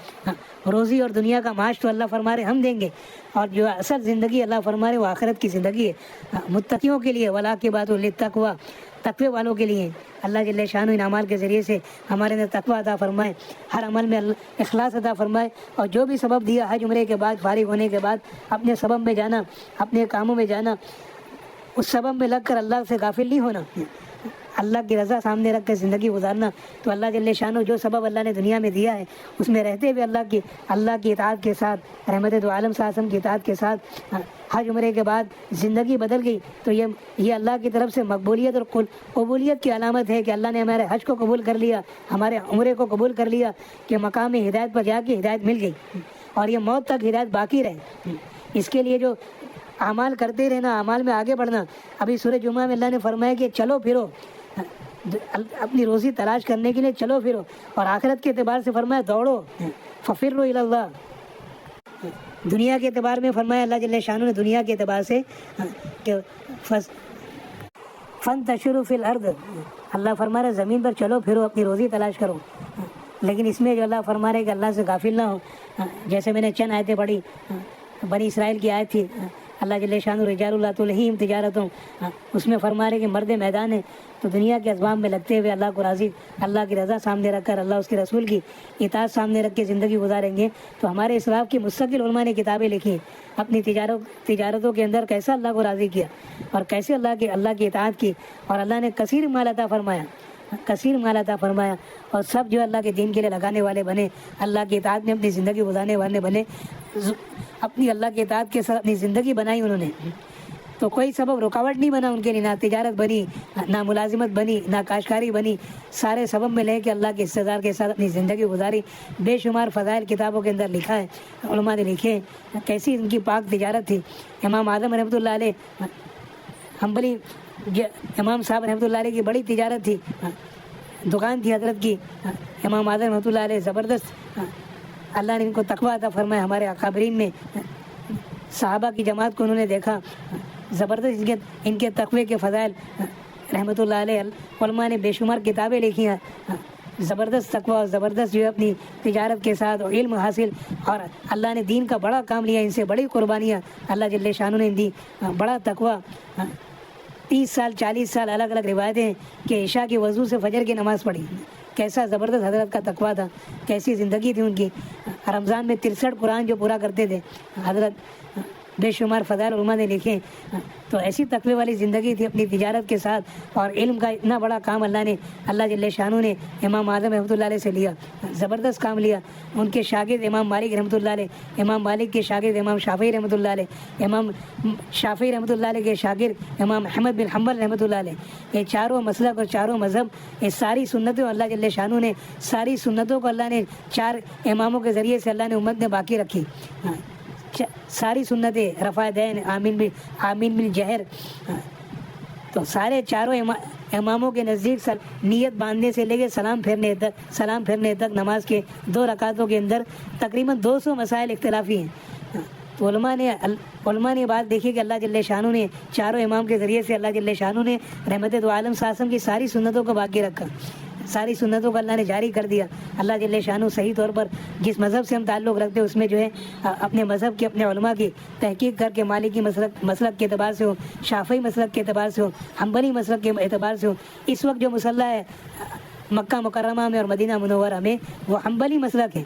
روزی اور دنیا کا معاش تو اللہ فرما رہے ہم دیں گے، اور جو اصل زندگی اللہ فرما رہے وہ آخرت کی زندگی ہے، متقیوں کے لیے، وَالْعَاقِبَةُ لِلتَّقْوَىٰ، تقوی والوں کے لیے۔ اللہ جل شانہ ان اعمال کے ذریعے سے ہمارے اندر تقوی عطا فرمائے، ہر عمل میں اخلاص عطا فرمائے، اور جو بھی سبب دیا حج عمرے کے بعد فارغ ہونے کے بعد اپنے سبب میں جانا، اپنے کاموں میں جانا، اس سبب میں لگ کر اللہ سے غافل نہیں ہونا، اللہ کی رضا سامنے رکھ کے زندگی گزارنا۔ تو اللہ جل شانہ جو سبب اللہ نے دنیا میں دیا ہے اس میں رہتے ہوئے اللہ کی اطاعت کے ساتھ، رحمت دو عالم صلی اللہ علیہ وسلم کی اطاعت کے ساتھ حج عمرے کے بعد زندگی بدل گئی، تو یہ اللہ کی طرف سے مقبولیت اور قبولیت کی علامت ہے کہ اللہ نے ہمارے حج کو قبول کر لیا، ہمارے عمرے کو قبول کر لیا، کہ مقام ہدایت پر جا کے ہدایت مل گئی، اور یہ موت تک ہدایت باقی رہے۔ اس کے لیے جو اعمال کرتے رہنا، اعمال میں آگے بڑھنا۔ ابھی سورہ جمعہ میں اللہ نے فرمایا کہ چلو پھرو، اپنی روزی تلاش کرنے کے لیے چلو پھرو، اور آخرت کے اعتبار سے فرمایا دوڑو، ففروا الی اللہ۔ دنیا کے اعتبار میں فرمایا اللہ جل شانہ نے دنیا کے اعتبار سے کہ فانتشروا فی الارض، اللہ فرما رہا زمین پر چلو پھرو، اپنی روزی تلاش کرو۔ لیکن اس میں جو اللہ فرما رہے کہ اللہ سے غافل نہ ہو، جیسے میں نے چند آیتیں پڑھی، بنی اسرائیل کی آیت تھی، اللہ جل شانہ رجال لا تلہیہم تجارتوں، اس میں فرما رہے کہ مرد میدان ہے، تو دنیا کے اسباب میں لگتے ہوئے اللہ کو راضی، اللہ کی رضا سامنے رکھ کر، اللہ اس کے رسول کی اطاعت سامنے رکھ کے زندگی گزاریں گے۔ تو ہمارے اسلاف کی مستقل علماء نے کتابیں لکھی اپنی تجارتوں کے اندر کیسا اللہ کو راضی کیا، اور کیسے اللہ کی اطاعت کی، اور اللہ نے کثیر مال عطا فرمایا، کثیر مال عطا فرمایا، اور سب جو اللہ کے دین کے لیے لگانے والے بنے، اللہ کی اطاعت میں اپنی زندگی گزارنے والے بنے، اپنی اللہ کی اطاعت کے ساتھ اپنی زندگی بنائی انہوں نے۔ تو کوئی سبب رکاوٹ نہیں بنا ان کے لیے، نہ تجارت بنی، نہ ملازمت بنی، نہ کاشتکاری بنی، سارے سبب میں لے کے اللہ کے استدار کے ساتھ اپنی زندگی گزاری۔ بے شمار فضائل کتابوں کے اندر لکھا ہے، علماء نے لکھے کیسی ان کی پاک تجارت تھی۔ امام اعظم رحمۃ اللہ علیہ، حنبلی امام صاحب رحمۃ اللہ علیہ کی بڑی تجارت تھی، دکان تھی حضرت کی، امام اعظم رحمۃ اللہ علیہ زبردست، اللہ نے ان کو تقویٰ عطا فرمایا۔ ہمارے اکابرین میں صحابہ کی جماعت کو انہوں نے دیکھا، زبردست ان کے تقوی کے فضائل رحمۃ اللہ علیہ، علماء نے بے شمار کتابیں لکھی ہیں، زبردست تقویٰ، زبردست جو ہے اپنی تجارت کے ساتھ اور علم حاصل، اور اللہ نے دین کا بڑا کام لیا، ان سے بڑی قربانیاں اللہ جل شانہ نے دی، بڑا تقویٰ، 30 سال 40 سال الگ الگ روایتیں ہیں کہ عشاء کی وضو سے فجر کی نماز پڑھی، کیسا زبردست حضرت کا تقویٰ تھا، کیسی زندگی تھی ان کی۔ رمضان میں 63 قرآن جو پورا کرتے تھے حضرت، بے شمار فضائل علماء نے لکھے۔ تو ایسی تقوی والی زندگی تھی اپنی تجارت کے ساتھ، اور علم کا اتنا بڑا کام اللہ جل شانہ نے امام اعظم رحمۃ اللہ علیہ سے لیا، زبردست کام لیا۔ ان کے شاگرد امام مالک رحمۃ اللہ علیہ، امام مالک کے شاگرد امام شافعی رحمۃ اللہ علیہ، امام شافعی رحمۃ اللہ علیہ کے شاگرد امام احمد بن حنبل رحمۃ اللہ علیہ، یہ چاروں مسلک اور چاروں مذہب، یہ ساری سنتیں اللہ جل شانہ نے، ساری سنتوں کو اللہ نے 4 اماموں کے ذریعے سے اللہ نے امت نے باقی رکھی، ساری سنتیں، رفع دین، آمین بن جہر، تو سارے چاروں اماموں کے نزدیک نیت باندھنے سے لے کے سلام پھیرنے تک نماز کے 2 رکعتوں کے اندر تقریباً 200 مسائل اختلافی ہیں۔ تو علماء نے بات دیکھی کہ اللہ جل شانہ نے چاروں امام کے ذریعے سے اللہ جل شانہ نے رحمت دو عالم صلی اللہ علیہ وسلم کی ساری سنتوں کو باقی رکھا، ساری سنتوں کو اللہ نے جاری کر دیا. اللہ جل شانہ صحیح طور پر جس مذہب سے ہم تعلق رکھتے ہیں اس میں جو ہے اپنے مذہب کی اپنے علماء کی تحقیق کر کے مالکی مسلک کے اعتبار سے ہو, شافعی مسلک کے اعتبار سے ہو, حنبلی مسلک کے اعتبار سے ہو. اس وقت جو مسلح ہے مکہ مکرمہ میں اور مدینہ منورہ میں وہ حنبلی مسلک ہے.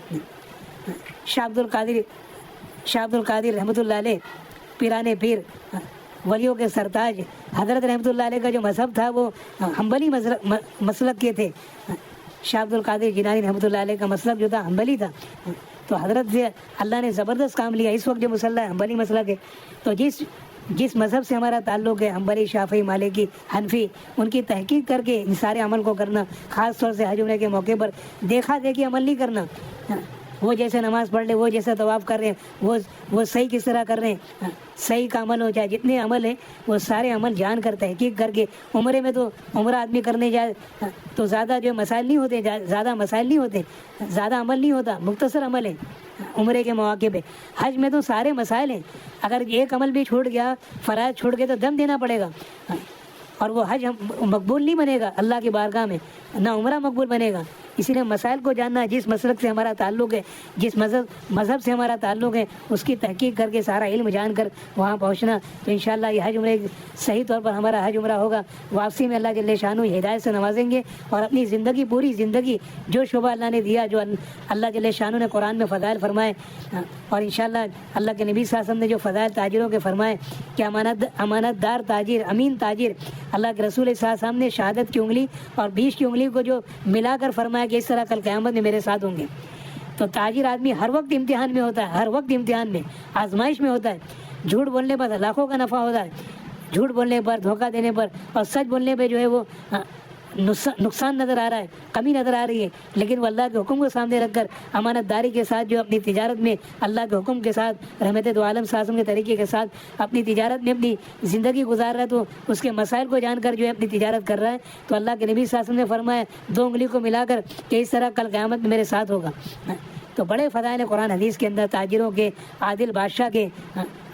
شاہ عبد القادر رحمۃ اللہ علیہ پیران پیر ولیوں کے سرتاج حضرت رحمۃ اللہ علیہ کا جو مذہب تھا وہ حنبلی مسلک کے تھے. شاہ عبد القادر جیلانی رحمۃ اللہ علیہ کا مسلک جو تھا حنبلی تھا. تو حضرت سے اللہ نے زبردست کام لیا. اس وقت جو مسلح ہے حنبلی مسلک ہے. تو جس مذہب سے ہمارا تعلق ہے حنبلی, شافعی, مالکی, حنفی, ان کی تحقیق کر کے ان سارے عمل کو کرنا, خاص طور سے حج عمرے کے موقع پر دیکھا دیکھی عمل نہیں کرنا. وہ جیسے نماز پڑھ لے, وہ جیسے طواف کر رہے ہیں, وہ صحیح کس طرح کر رہے ہیں, صحیح کا عمل ہو چاہے جتنے عمل ہیں وہ سارے عمل جان کر تحقیق کر کے. عمرے میں تو عمرہ آدمی کرنے جائے تو زیادہ جو مسائل نہیں ہوتے, زیادہ عمل نہیں ہوتا, مختصر عمل ہے عمرے کے مواقع پہ. حج میں تو سارے مسائل ہیں. اگر ایک عمل بھی چھوٹ گیا, فرائض چھوٹ گئے تو دم دینا پڑے گا اور وہ حج مقبول نہیں بنے گا اللہ کی بارگاہ میں, نہ عمرہ مقبول بنے گا. اسی لیے مسائل کو جاننا, جس مسلک سے ہمارا تعلق ہے, جس مذہب سے ہمارا تعلق ہے, اس کی تحقیق کر کے سارا علم جان کر وہاں پہنچنا. تو انشاءاللہ یہ حج عمرے صحیح طور پر ہمارا حج عمرہ ہوگا. واپسی میں اللہ جل شانہ ہدایت سے نوازیں گے اور اپنی زندگی, پوری زندگی جو شعبہ اللہ نے دیا, جو اللہ جل شانہ نے قرآن میں فضائل فرمائے, اور انشاءاللہ اللہ کے نبی صلی اللہ علیہ وسلم نے جو فضائل تاجروں کے فرمائے کہ امانت دار تاجر, امین تاجر, اللہ کے رسول صلی اللہ علیہ وسلم نے شہادت کی انگلی اور 20 کی انگلی کو جو ملا کر فرمایا کہ اس طرح کل قیامت میں میرے ساتھ ہوں گے. تو تاجر آدمی ہر وقت امتحان میں ہوتا ہے, ہر وقت امتحان میں, آزمائش میں ہوتا ہے. جھوٹ بولنے پر لاکھوں کا نفع ہوتا ہے, جھوٹ بولنے پر, دھوکہ دینے پر اور سچ بولنے پہ جو ہے وہ نقصان نظر آ رہا ہے, کمی نظر آ رہی ہے. لیکن وہ اللہ کے حکم کو سامنے رکھ کر امانت داری کے ساتھ جو اپنی تجارت میں اللہ کے حکم کے ساتھ, رحمت دو عالم صلی اللہ علیہ وسلم کے طریقے کے ساتھ اپنی تجارت میں اپنی زندگی گزار رہا ہے, تو اس کے مسائل کو جان کر جو ہے اپنی تجارت کر رہا ہے. تو اللہ کے نبی صلی اللہ علیہ وسلم نے فرمایا 2 انگلی کو ملا کر کہ اس طرح کل قیامت میں میرے ساتھ ہوگا. تو بڑے فضائل ہیں قرآن حدیث کے اندر تاجروں کے, عادل بادشاہ کے,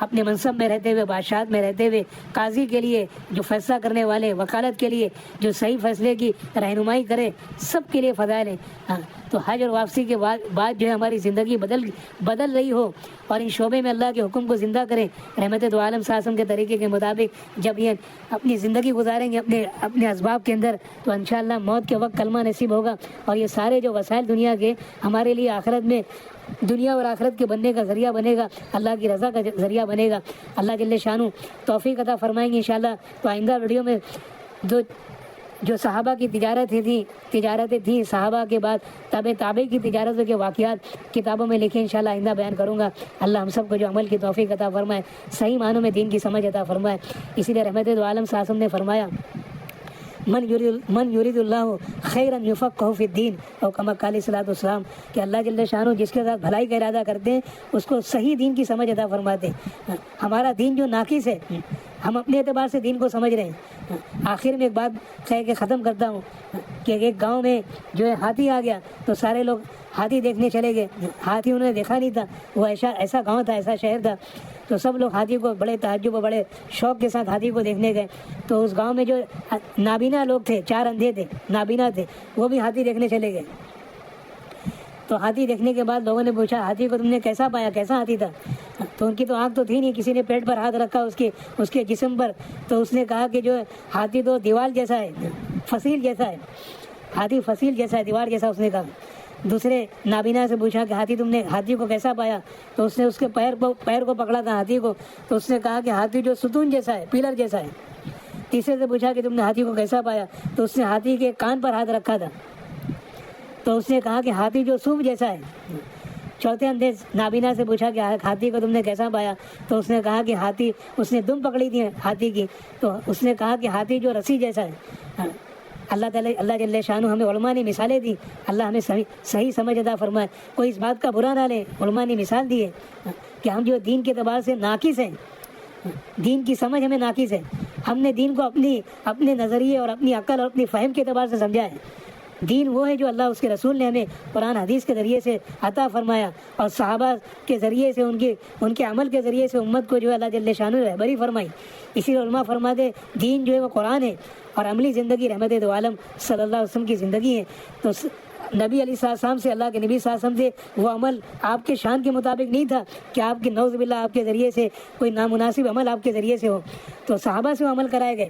اپنے منصب میں رہتے ہوئے, بادشاہت میں رہتے ہوئے, قاضی کے لیے جو فیصلہ کرنے والے, وکالت کے لیے جو صحیح فیصلے کی رہنمائی کرے, سب کے لیے فضائل ہیں. تو حج اور واپسی کے بعد جو ہے ہماری زندگی بدل رہی ہو اور ان شعبے میں اللہ کے حکم کو زندہ کریں, رحمت دو عالم صلی اللہ علیہ وسلم کے طریقے کے مطابق جب یہ اپنی زندگی گزاریں گے اپنے اسباب کے اندر, تو انشاءاللہ موت کے وقت کلمہ نصیب ہوگا. اور یہ سارے جو وسائل دنیا کے ہمارے لیے آخرت میں, دنیا اور آخرت کے بننے کا ذریعہ بنے گا, اللہ کی رضا کا ذریعہ بنے گا. اللہ جل شانہ توفیق عطا فرمائیں گے انشاءاللہ. تو آئندہ ویڈیو میں جو صحابہ کی تجارتیں تھیں صحابہ کے بعد تابع کی تجارتوں کے واقعات کتابوں میں لکھے انشاءاللہ آئندہ بیان کروں گا. اللہ ہم سب کو جو عمل کی توفیق عطا فرمائے, صحیح معنوں میں دین کی سمجھ عطا فرمائے. اسی لیے رحمت دو عالم صلی اللہ علیہ وسلم نے فرمایا من یرید اللہ خیرا یفقہہ فی الدین, اور کما قال علیہ الصلوۃ والسلام کہ اللہ جل شانہ جس کے ساتھ بھلائی کا ارادہ کرتے ہیں اس کو صحیح دین کی سمجھ عطا فرماتے ہیں. ہمارا دین جو ناقص ہے, ہم اپنے اعتبار سے دین کو سمجھ رہے ہیں. آخر میں ایک بات کہہ کے ختم کرتا ہوں کہ ایک گاؤں میں جو ہے ہاتھی آ گیا تو سارے لوگ ہاتھی دیکھنے چلے گئے. ہاتھی انہوں نے دیکھا نہیں تھا, وہ ایسا گاؤں تھا, ایسا شہر تھا. تو سب لوگ ہاتھی کو بڑے تعجب و بڑے شوق کے ساتھ ہاتھی کو دیکھنے گئے. تو اس گاؤں میں جو نابینا لوگ تھے, 4 اندھے تھے, نابینا تھے, وہ بھی ہاتھی دیکھنے چلے گئے. تو ہاتھی دیکھنے کے بعد لوگوں نے پوچھا ہاتھی کو تم نے کیسا پایا, کیسا ہاتھی تھا؟ تو ان کی تو آنکھ تو تھی نہیں, کسی نے پیٹ پر ہاتھ رکھا اس کے جسم پر, تو اس نے کہا کہ جو ہاتھی تو دیوار جیسا ہے, فصیل جیسا ہے, ہاتھی فصیل جیسا ہے, دیوار جیسا, اس نے کہا. دوسرے نابینا سے پوچھا کہ تم نے ہاتھی کو کیسا پایا؟ تو اس نے اس کے پیر کو پکڑا تھا ہاتھی کو, تو اس نے کہا کہ ہاتھی جو ستون جیسا ہے, پیلر جیسا ہے. تیسرے سے پوچھا کہ تم نے ہاتھی کو کیسا پایا؟ تو اس نے ہاتھی کے کان پر ہاتھ رکھا تھا, تو اس نے کہا کہ ہاتھی جو سوپ جیسا ہے. چوتھے اندھے نابینا سے پوچھا کہ ہاتھی کو تم نے کیسا پایا؟ تو اس نے کہا کہ ہاتھی, اس نے دم پکڑی تھی ہاتھی کی, تو اس نے کہا کہ ہاتھی جو رسی جیسا ہے. اللہ جل شانہ ہمیں علماء نے مثالیں دی, اللہ ہمیں صحیح سمجھ عطا فرمائے. کوئی اس بات کا برا نہ لے, علماء نے مثال دی ہے کہ ہم جو دین کے اعتبار سے ناقص ہیں, دین کی سمجھ ہمیں ناقص ہے. ہم نے دین کو اپنے نظریے اور اپنی عقل اور اپنی فہم کے اعتبار سے سمجھا ہے. دین وہ ہے جو اللہ اس کے رسول نے ہمیں قرآن حدیث کے ذریعے سے عطا فرمایا، اور صحابہ کے ذریعے سے ان کے عمل کے ذریعے سے امت کو جو ہے اللہ جل شانہ نے رہبری فرمائی۔ اسی لیے علماء فرماتے دین جو ہے وہ قرآن ہے، اور عملی زندگی رحمت دو عالم صلی اللہ علیہ وسلم کی زندگی ہے۔ تو نبی علیہ السلام سے، اللہ کے نبی صلی اللہ علیہ وسلم سے وہ عمل آپ کے شان کے مطابق نہیں تھا کہ آپ کے نعوذ باللہ آپ کے ذریعے سے کوئی نامناسب عمل آپ کے ذریعے سے ہو، تو صحابہ سے وہ عمل کرائے گئے،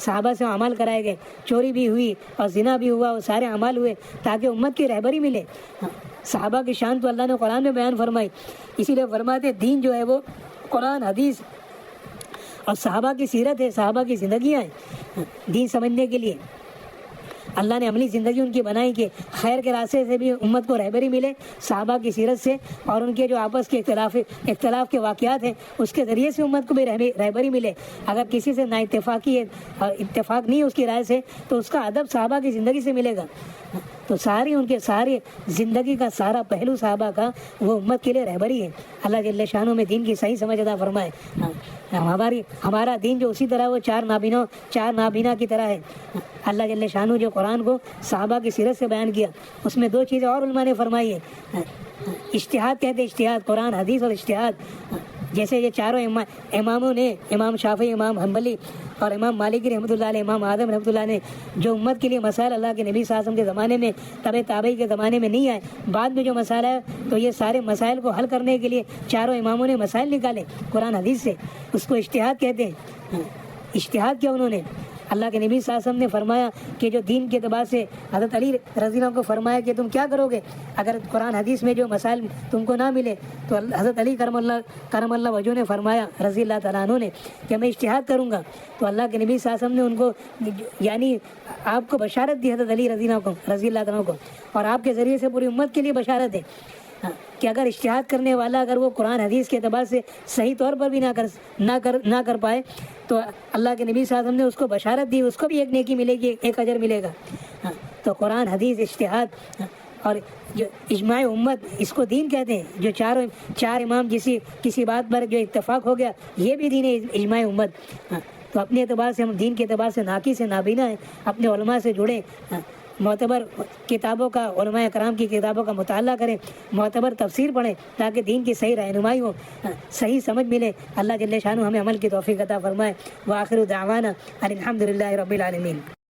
صحابہ سے عمل کرائے گئے، چوری بھی ہوئی اور زنا بھی ہوا، وہ سارے اعمال ہوئے تاکہ امت کی رہبری ملے۔ صحابہ کی شان تو اللہ نے قرآن میں بیان فرمائی، اسی لیے فرماتے دین جو ہے وہ قرآن حدیث اور صحابہ کی سیرت ہے، صحابہ کی زندگیاں ہیں۔ دین سمجھنے کے لیے اللہ نے عملی زندگی ان کی بنائی کہ خیر کے راستے سے بھی امت کو رہبری ملے، صحابہ کی سیرت سے، اور ان کے جو آپس کے اختلاف کے واقعات ہیں اس کے ذریعے سے امت کو بھی رہبری ملے۔ اگر کسی سے نا اتفاقی ہے اور اتفاق نہیں ہے اس کی رائے سے، تو اس کا ادب صحابہ کی زندگی سے ملے گا۔ تو ان کے سارے زندگی کا سارا پہلو صحابہ کا وہ امت کے لیے رہبری ہے۔ اللہ جل شانہ میں دین کی صحیح سمجھ عطا فرمائے۔ ہمارا دین جو اسی طرح وہ چار نابینا کی طرح ہے۔ اللہ جل شانہ جو قرآن کو صحابہ کی سیرت سے بیان کیا، اس میں دو چیزیں اور علماء نے فرمائی ہے۔ اجتہاد کہتے ہیں، اجتہاد قرآن حدیث اور اجتہاد۔ جیسے یہ چاروں اماموں نے، امام شافعی، امام حنبلی اور امام مالکی رحمۃ اللہ علیہ، امام اعظم رحمۃ اللہ نے جو امت کے لیے مسائل اللہ کے نبی صلی اللہ علیہ وسلم کے زمانے میں، تابعی کے زمانے میں نہیں آئے، بعد میں جو مسائل ہے، تو یہ سارے مسائل کو حل کرنے کے لیے چاروں اماموں نے مسائل نکالے قرآن حدیث سے، اس کو اجتہاد کہتے ہیں۔ اجتہاد کیا انہوں نے؟ اللہ کے نبی صلی اللہ علیہ وسلم نے فرمایا کہ جو دین کے اعتبار سے حضرت علی رضی اللہ عنہ کو فرمایا کہ تم کیا کرو گے اگر قرآن حدیث میں جو مسائل تم کو نہ ملے، تو حضرت علی کرم اللہ وجہ نے فرمایا رضی اللہ تعالیٰ عنہ نے کہ میں اجتہاد کروں گا۔ تو اللہ کے نبی صلی اللہ علیہ وسلم نے ان کو یعنی آپ کو بشارت دی، حضرت علی رضی اللہ تعالیٰ کو، اور آپ کے ذریعے سے پوری امت کے لیے بشارت ہے کہ اگر اجتہاد کرنے والا اگر وہ قرآن حدیث کے اعتبار سے صحیح طور پر بھی نہ کر پائے، تو اللہ کے نبی صلی اللہ علیہ وسلم نے اس کو بشارت دی، اس کو بھی ایک نیکی ملے گی، ایک اجر ملے گا۔ تو قرآن حدیث، اجتہاد اور جو اجماع امت، اس کو دین کہتے ہیں۔ جو چار امام کسی بات پر جو اتفاق ہو گیا، یہ بھی دین ہے، اجماع امت۔ تو اپنے اعتبار سے ہم دین کے اعتبار سے ناقص ہیں، نابینا ہیں، اپنے علماء سے جڑیں، معتبر کتابوں کا، علماء کرام کی کتابوں کا مطالعہ کریں، معتبر تفسیر پڑھیں تاکہ دین کی صحیح رہنمائی ہو، صحیح سمجھ ملے۔ اللہ جل شانہ ہمیں عمل کی توفیق عطا فرمائے۔ وآخر دعوانا ان الحمد للہ رب العالمین۔